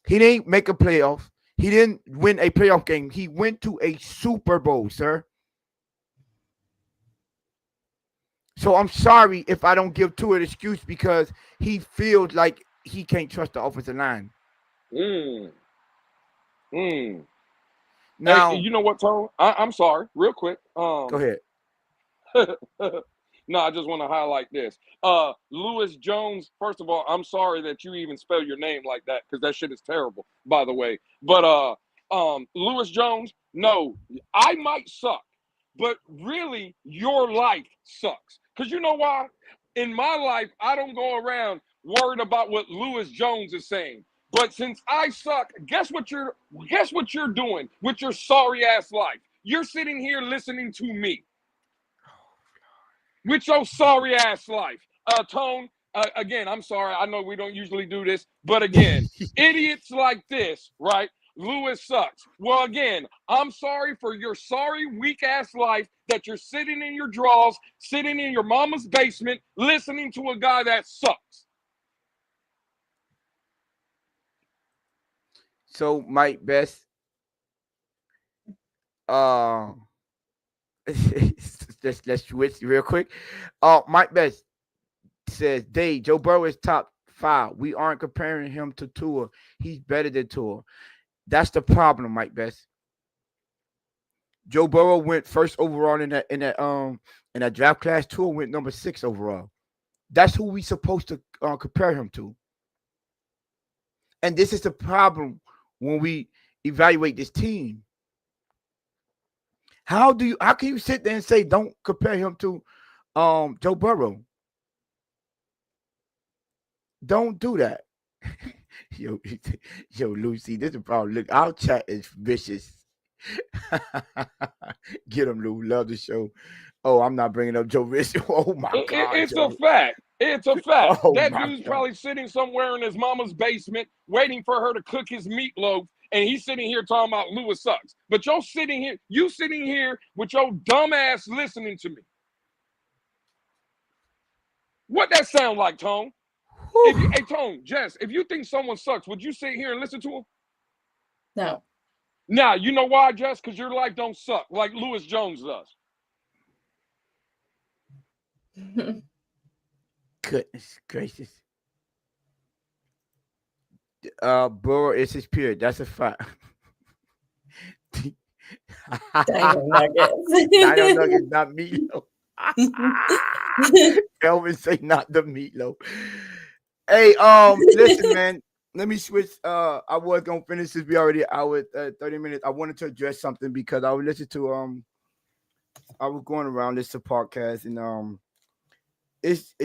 He didn't make a playoff. He didn't win a playoff game. He went to a Super Bowl, sir. So I'm sorry if I don't give Tua an excuse because he feels like he can't trust the offensive line. Now, hey, you know what, Tone? I'm sorry, real quick. Go ahead. No, I just want to highlight this. Lewis Jones, first of all, I'm sorry that you even spell your name like that because that shit is terrible, by the way. But Lewis Jones, no, I might suck, but really your life sucks. Because you know why? In my life, I don't go around worried about what Lewis Jones is saying. But since I suck, guess what you're doing with your sorry ass life? You're sitting here listening to me. With your sorry ass life. Tone, again, I'm sorry. I know we don't usually do this, but again, idiots like this, right? Lewis sucks. Well, again, I'm sorry for your sorry, weak ass life that you're sitting in your drawers, sitting in your mama's basement, listening to a guy that sucks. So, Mike Best, let's switch real quick. Mike Best says, Dave, Joe Burrow is top 5. We aren't comparing him to Tua. He's better than Tua. That's the problem, Mike Best. Joe Burrow went first overall in that draft class. Tua went number 6 overall. That's who we supposed to compare him to. And this is the problem when we evaluate this team. How can you sit there and say don't compare him to Joe Burrow? Don't do that. Yo, Lucy, this is a problem. Look, our chat is vicious. Get him, Lou. Love the show. Oh, I'm not bringing up Joe Rich. Oh my God, it's Joe. a fact. It's a fact. Oh, that dude's probably sitting somewhere in his mama's basement waiting for her to cook his meatloaf, and he's sitting here talking about Lewis sucks. But you sitting here with your dumb ass listening to me. What that sound like, Tone? Hey, Tone, Jess, if you think someone sucks, would you sit here and listen to him? No. Now, you know why, Jess? Because your life don't suck like Lewis Jones does. Goodness gracious. Burrow is his period. That's a fact. Dino Nuggets. Dino Nuggets, not meatloaf. Elvin say not the meatloaf. Hey, listen, man. Let me switch. I was gonna finish this. We already hour 30 minutes. I wanted to address something because I was listening to I was going around this podcast and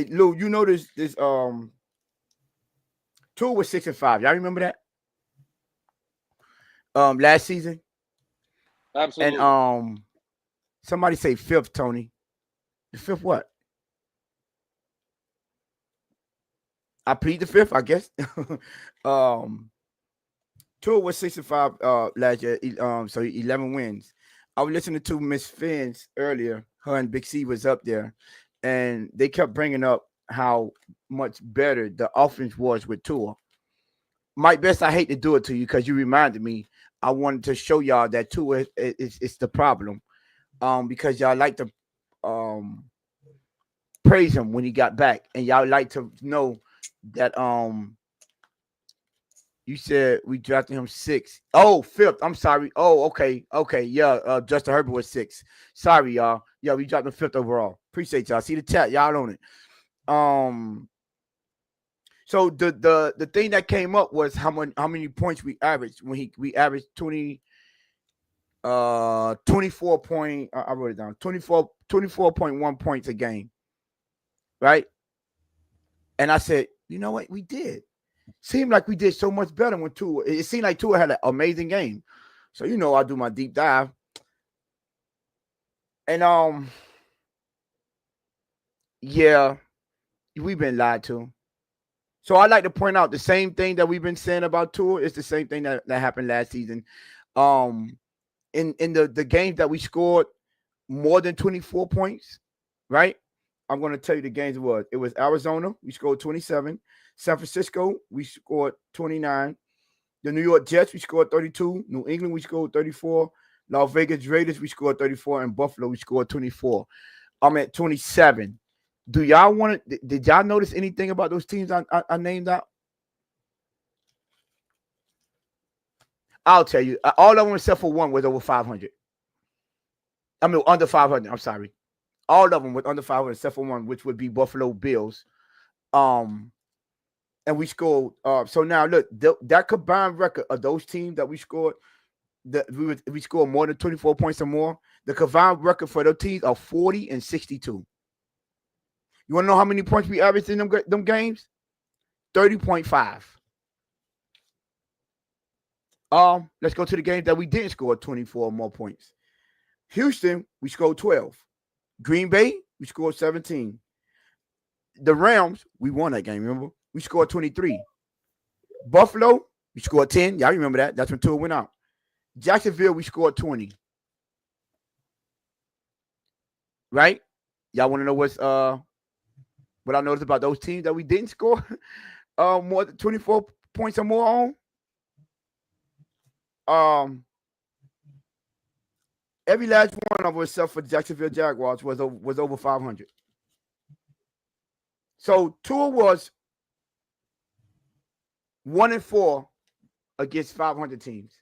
Lou, you know this Tua was 6-5. Y'all remember that? Last season. Absolutely. And somebody say 5th, Tony. The 5th what? I plead the 5th, I guess. Tua was 6-5 last year. So 11 wins. I was listening to Miss Finn's earlier. Her and Big C was up there, and they kept bringing up how much better the offense was with Tua. Mike Best, I hate to do it to you because you reminded me. I wanted to show y'all that Tua is the problem, because y'all like to praise him when he got back, and y'all like to know that you said we drafted him 6th. Oh, 5th. I'm sorry. Oh, okay. Yeah, Justin Herbert was 6th. Sorry, y'all. Yeah, we dropped him 5th overall. Appreciate y'all. See the chat, y'all on it. So the thing that came up was how many points we averaged when we averaged 24 point. I wrote it down 24.1 points a game, right? And I said, you know what, we did. Seemed like we did so much better when Tua. It seemed like Tua had an amazing game. So I do my deep dive, and yeah, we've been lied to. So I like to point out the same thing that we've been saying about Tua is the same thing that happened last season. In the games that we scored more than 24 points, right? I'm going to tell you the games it was. It was Arizona, we scored 27. San Francisco, we scored 29. The New York Jets, we scored 32. New England, we scored 34. Las Vegas Raiders, we scored 34. And Buffalo, we scored 24. I'm at 27. Do y'all want to? Did y'all notice anything about those teams I named out? I'll tell you. All of them except for one was over 500. I mean, under 500. I'm sorry. All of them were under 500 except for one, which would be Buffalo Bills. And we scored. So now look, that combined record of those teams that we scored, that we scored more than 24 points or more. The combined record for those teams are 40 and 62. You want to know how many points we averaged in them games? 30.5. Let's go to the game that we didn't score 24 or more points. Houston, we scored 12. Green Bay, we scored 17. The Rams, we won that game, remember? We scored 23. Buffalo, we scored 10. Y'all remember that. That's when Tua went out. Jacksonville, we scored 20. Right? Y'all want to know what I noticed about those teams that we didn't score more than 24 points or more on? Every last one of us, except for Jacksonville Jaguars, was over 500. So Tua was 1-4 against 500 teams.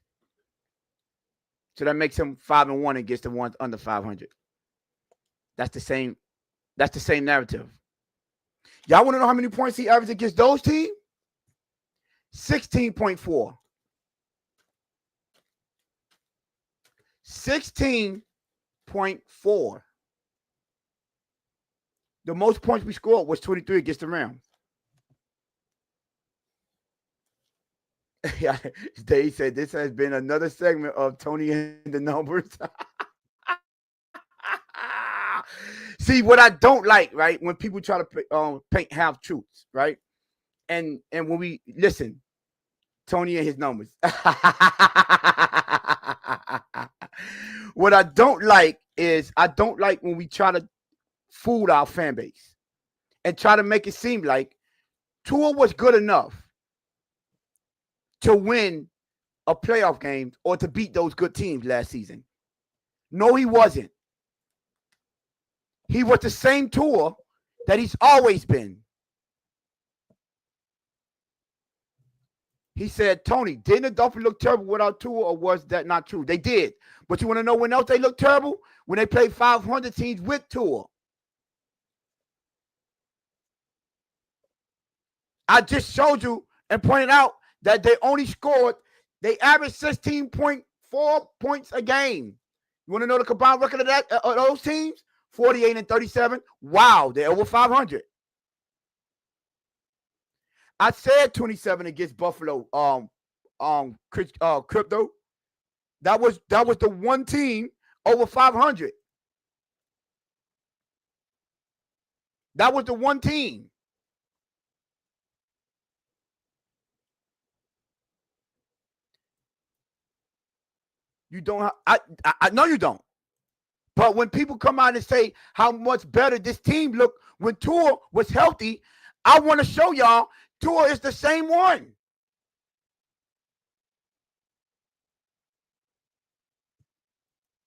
So that makes him 5-1 against the ones under 500. That's the same narrative. Y'all want to know how many points he averaged against those teams? 16.4. 16.4. The most points we scored was 23 against the Rams. Dave said this has been another segment of Tony and the numbers. See, what I don't like, right, when people try to paint half truths, right? And when we listen, Tony and his numbers. What I don't like is when we try to fool our fan base and try to make it seem like Tua was good enough to win a playoff game or to beat those good teams last season. No, he wasn't. He was the same Tua that he's always been. He said, Tony, didn't the Dolphins look terrible without Tua, or was that not true? They did. But you want to know when else they looked terrible? When they played 500 teams with Tua. I just showed you and pointed out that they averaged 16.4 points a game. You want to know the combined record of those teams? 48 and 37. Wow, they're over 500. I said 27 against Buffalo. Crypto. That was the one team over 500. That was the one team. You don't. I know you don't. But when people come out and say how much better this team looked when Tua was healthy, I want to show y'all Tua is the same one.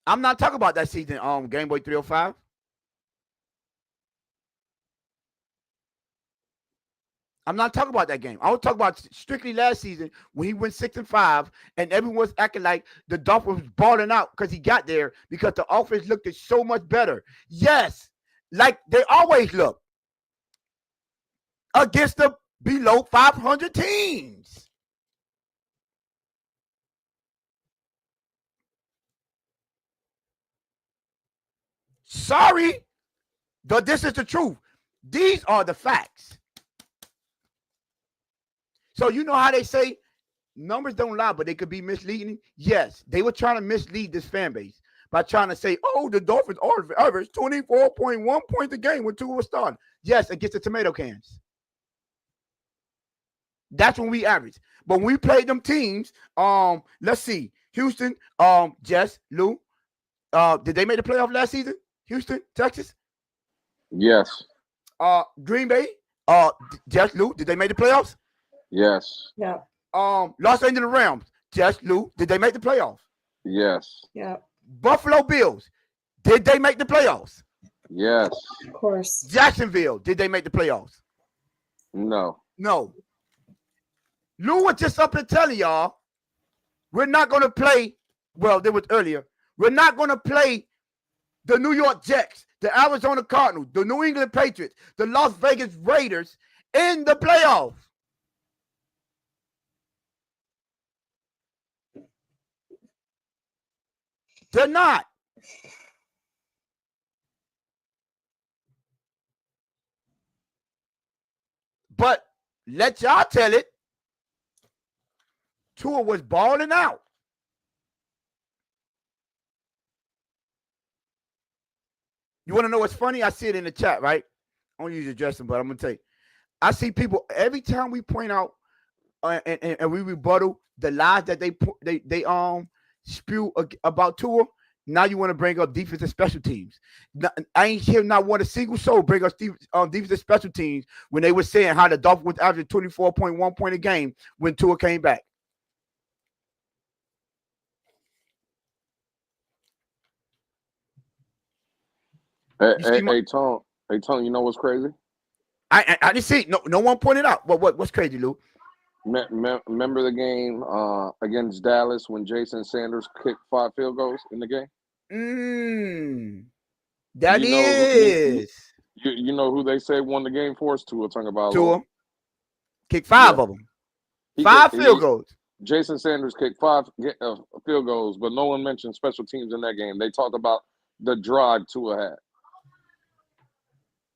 I'm not talking about that season, Game Boy 305. I'm not talking about that game. I was talking about strictly last season when he went 6-5 and everyone's acting like the Dolphins was balling out because he got there because the offense looked so much better. Yes, like they always look against the below 500 teams. Sorry, but this is the truth. These are the facts. So you know how they say numbers don't lie, but they could be misleading? Yes, they were trying to mislead this fan base by trying to say, oh, the Dolphins average 24.1 points a game when Tua was starting. Yes, against the tomato cans. That's when we average. But when we played them teams, let's see. Houston, Jess, Lou, did they make the playoff last season? Houston, Texas? Yes. Green Bay, Jess, Lou, did they make the playoffs? Yes. Yeah. Los Angeles Rams, Jess, Lou, did they make the playoffs? Yes. Yeah. Buffalo Bills, did they make the playoffs? Yes. Of course. Jacksonville, did they make the playoffs? No. No. Lou was just up and telling y'all, we're not going to play, well, there was earlier, we're not going to play the New York Jets, the Arizona Cardinals, the New England Patriots, the Las Vegas Raiders in the playoffs. They're not. But let y'all tell it. Tua was balling out. You want to know what's funny? I see it in the chat, right? I don't usually address them, but I'm going to tell you. I see people, every time we point out and we rebuttal the lies that they spew about Tua, now you want to bring up defense and special teams. I ain't hear not one a single soul bring up defense and special teams when they were saying how the Dolphins was averaging 24.1 point a game when Tua came back. Hey, Tone, you know what's crazy? I didn't see it. No one pointed out. What's crazy, Lou? Remember the game against Dallas when Jason Sanders kicked 5 field goals in the game? That you know, is. You know who they say won the game for us? Tua Tagovailoa. Tua kicked 5 of them. 5 field goals. Jason Sanders kicked 5 field goals, but no one mentioned special teams in that game. They talked about the drive Tua had.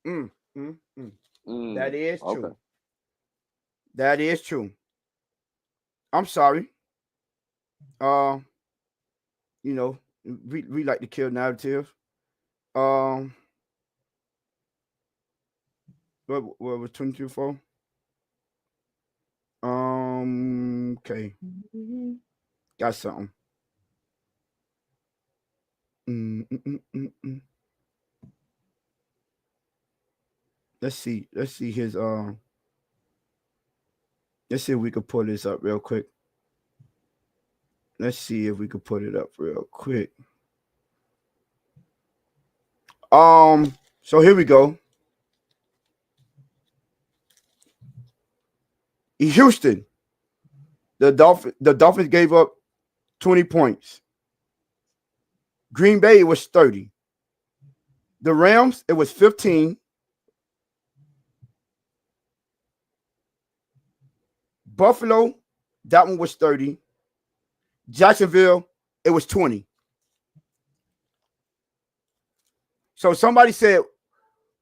That is true. Okay. That is true. I'm sorry. You know, we like to kill narratives. What was 22 for? Okay. Got something. Let's see his let's see if we could pull this up real quick. Let's see if we could put it up real quick. So here we go. Houston, the Dolphins gave up 20 points. Green Bay, it was 30. The Rams, it was 15. Buffalo, that one was 30. Jacksonville, it was 20. So somebody said,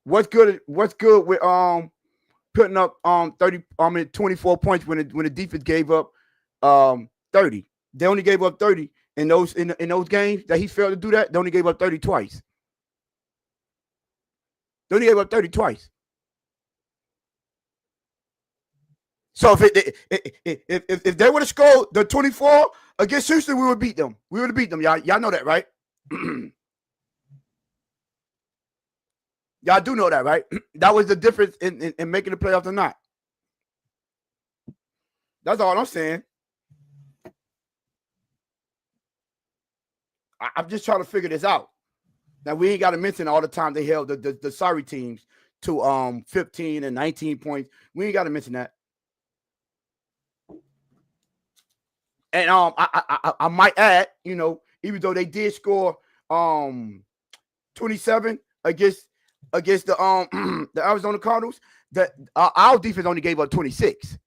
what's good with putting up 24 points when the defense gave up 30. They only gave up 30 in those games that he failed to do that. They only gave up 30 twice. They only gave up 30 twice. So if they would have scored the 24 against Houston, we would beat them. We would have beat them. Y'all know that, right? Y'all do know that, right? That was the difference in making the playoffs or not. That's all I'm saying. I'm just trying to figure this out. Now, we ain't got to mention all the time they held the sorry teams to 15 and 19 points. We ain't got to mention that. And I might add, you know, even though they did score 27 against the the Arizona Cardinals, Our defense only gave up 26.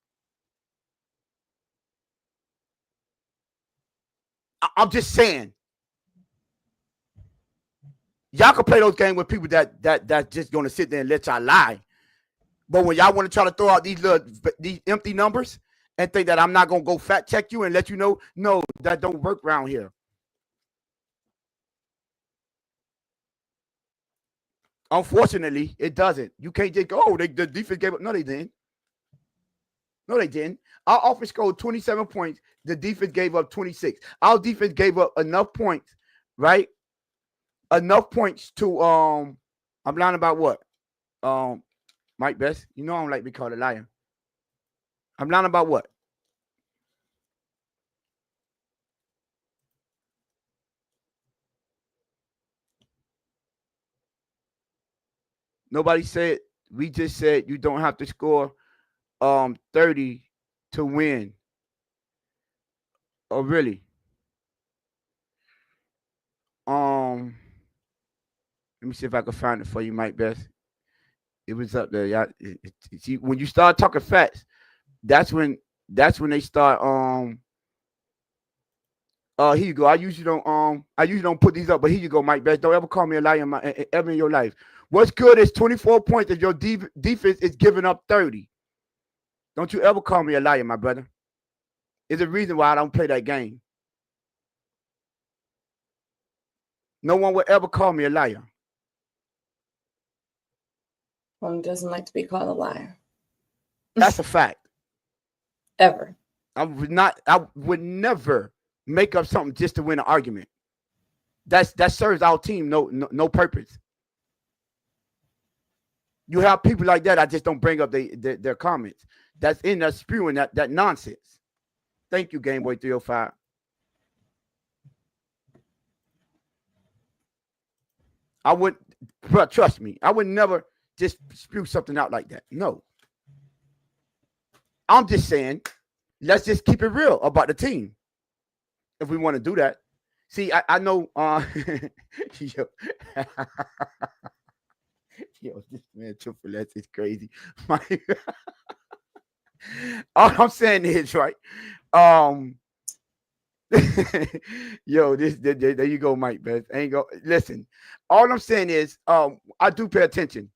I'm just saying. Y'all can play those games with people that just gonna sit there and let y'all lie. But when y'all want to try to throw out these empty numbers and think that I'm not gonna go fact check you and let you know, no, that don't work around here. Unfortunately, it doesn't. You can't just go, the defense gave up. No, they didn't. No, they didn't. Our offense scored 27 points. The defense gave up 26. Our defense gave up enough points, right? Enough points to I'm lying about what? Mike Best. You know I don't like to be called a liar. I'm lying about what? Nobody said. We just said you don't have to score 30 to win. Oh, really? Let me see if I can find it for you, Mike Best. It was up there. Y'all, see, when you start talking facts, that's when they start. Here you go. I usually don't put these up, but here you go, Mike Best. Don't ever call me a liar ever in your life. What's good is 24 points if your defense is giving up 30. Don't you ever call me a liar, my brother. There's a reason why I don't play that game. No one will ever call me a liar. One doesn't like to be called a liar. That's a fact. Ever. I would never make up something just to win an argument. That serves our team no purpose. You have people like that. I just don't bring up their comments. That's in there spewing that nonsense. Thank you, Game Boy 305. I would, but trust me, I would never just spew something out like that. No. I'm just saying, let's just keep it real about the team. If we want to do that. See, I know yo, this man Triple S is crazy. All I'm saying is, right? Yo, there you go, Mike Best. Ain't go. Listen, all I'm saying is, I do pay attention,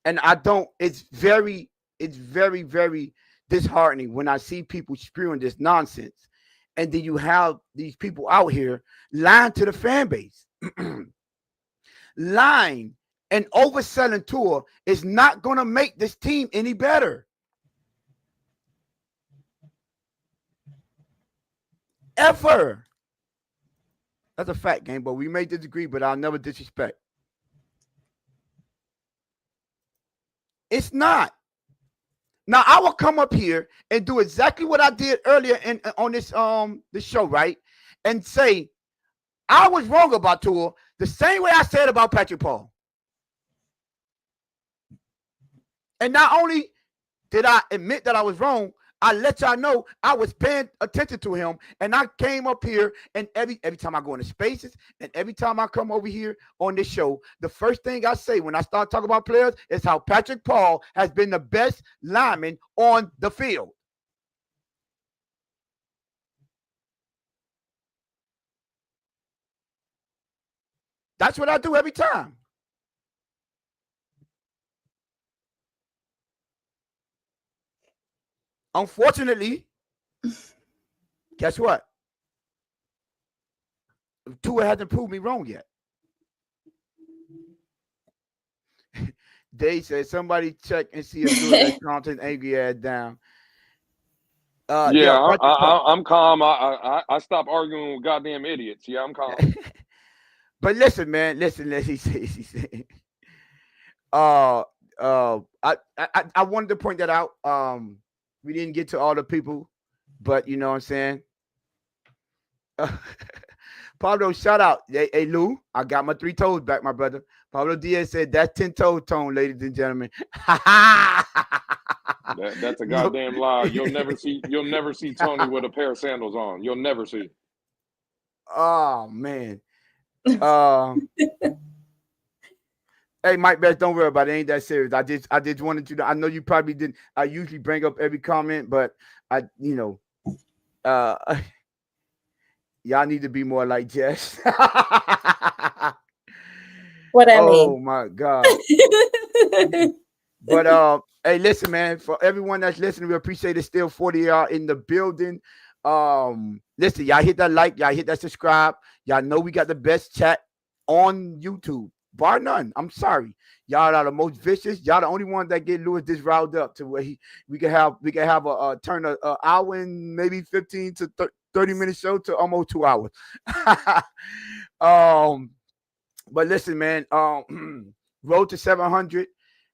and I don't. It's very, very disheartening when I see people spewing this nonsense, and then you have these people out here lying to the fan base, lying and overselling Tua is not going to make this team any better. Ever. That's a fact, Game Boy. We may disagree, but I'll never disrespect. It's not. Now I will come up here and do exactly what I did earlier on this show, right? And say I was wrong about Tua the same way I said about Patrick Paul. And not only did I admit that I was wrong, I let y'all know I was paying attention to him, and I came up here, and every time I go into spaces, and every time I come over here on this show, the first thing I say when I start talking about players is how Patrick Paul has been the best lineman on the field. That's what I do every time. Unfortunately, guess what? Tua hasn't proved me wrong yet. They said somebody check and see if Tua content angry ass down. I'm calm. I stopped arguing with goddamn idiots. Yeah, I'm calm. But listen, man, listen. He said. I wanted to point that out. We didn't get to all the people, but you know what I'm saying? Pablo, shout out. Hey, Lou, I got my 3 toes back, my brother. Pablo Diaz said, that's 10-toe tone, ladies and gentlemen. That's a goddamn lie. You'll never see Tony with a pair of sandals on. You'll never see. Oh, man. Hey, Mike Best, don't worry about it. It ain't that serious. I just wanted you to. I know you probably didn't. I usually bring up every comment, but y'all need to be more like Jess. What I Oh mean. my God. But hey, listen, man, for everyone that's listening, we appreciate it. Still 40 y'all in the building. Listen, y'all hit that like, y'all hit that subscribe. Y'all know we got the best chat on YouTube, bar none. I'm sorry. Y'all are the most vicious. Y'all the only one that get Lewis this riled up to where we can have a turn a hour and maybe 15 to 30-minute show to almost 2 hours. But listen, man, road to 700.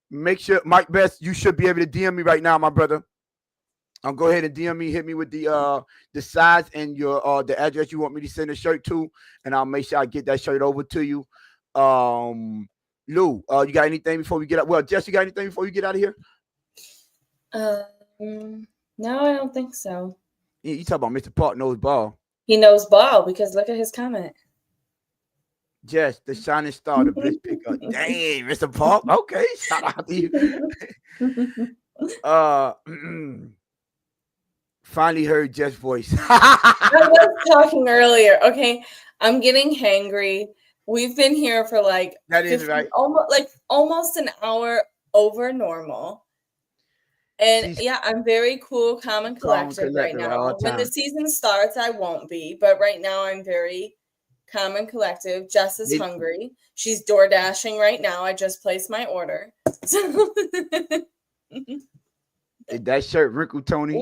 Make sure, Mike Best, you should be able to DM me right now, my brother. Go ahead and DM me, hit me with the size and your the address you want me to send a shirt to, and I'll make sure I get that shirt over to you. Lou, you got anything before we get out? Well, Jess, you got anything before you get out of here? No, I don't think so. You talk about Mr. Park knows ball. He knows ball because look at his comment. Jess, the shining star, the Blitz pickup. Dang, Mr. Park. Okay, shout out to you. Finally heard Jess' voice. I was talking earlier. Okay, I'm getting hangry. We've been here for like that is right. almost an hour over normal. And yeah, I'm very cool, calm and collective right now. When the season starts, I won't be, but right now I'm very calm and collective. Jess is hungry. She's door dashing right now. I just placed my order. So is that shirt wrinkled, Tony?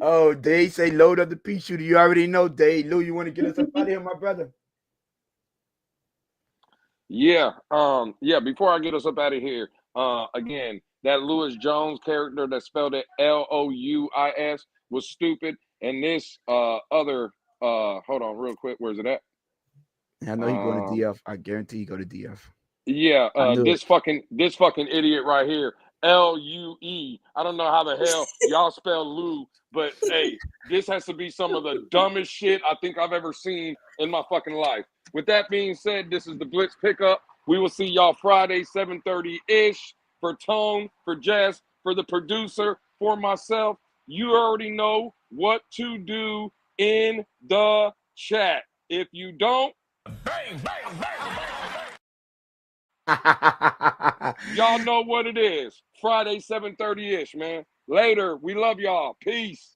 Oh, Dave say load up the pea shooter. You already know, Dave. Lou, you want to get us up out of here, my brother? Yeah. Before I get us up out of here, again, that Lewis Jones character that spelled it Louis was stupid. And this other hold on real quick, where's it at? I know he's going to DF. I guarantee he go to DF. Yeah, this fucking idiot right here, Lue. I don't know how the hell y'all spell Lou, but hey, this has to be some of the dumbest shit I think I've ever seen in my fucking life. With that being said, this is the Blitz pickup. We will see y'all Friday, 7:30-ish. For Tone, for Jess, for the producer, for myself. You already know what to do in the chat. If you don't, bang, bang, bang, bang. Y'all know what it is. Friday, 7:30-ish, man. Later. We love y'all. Peace.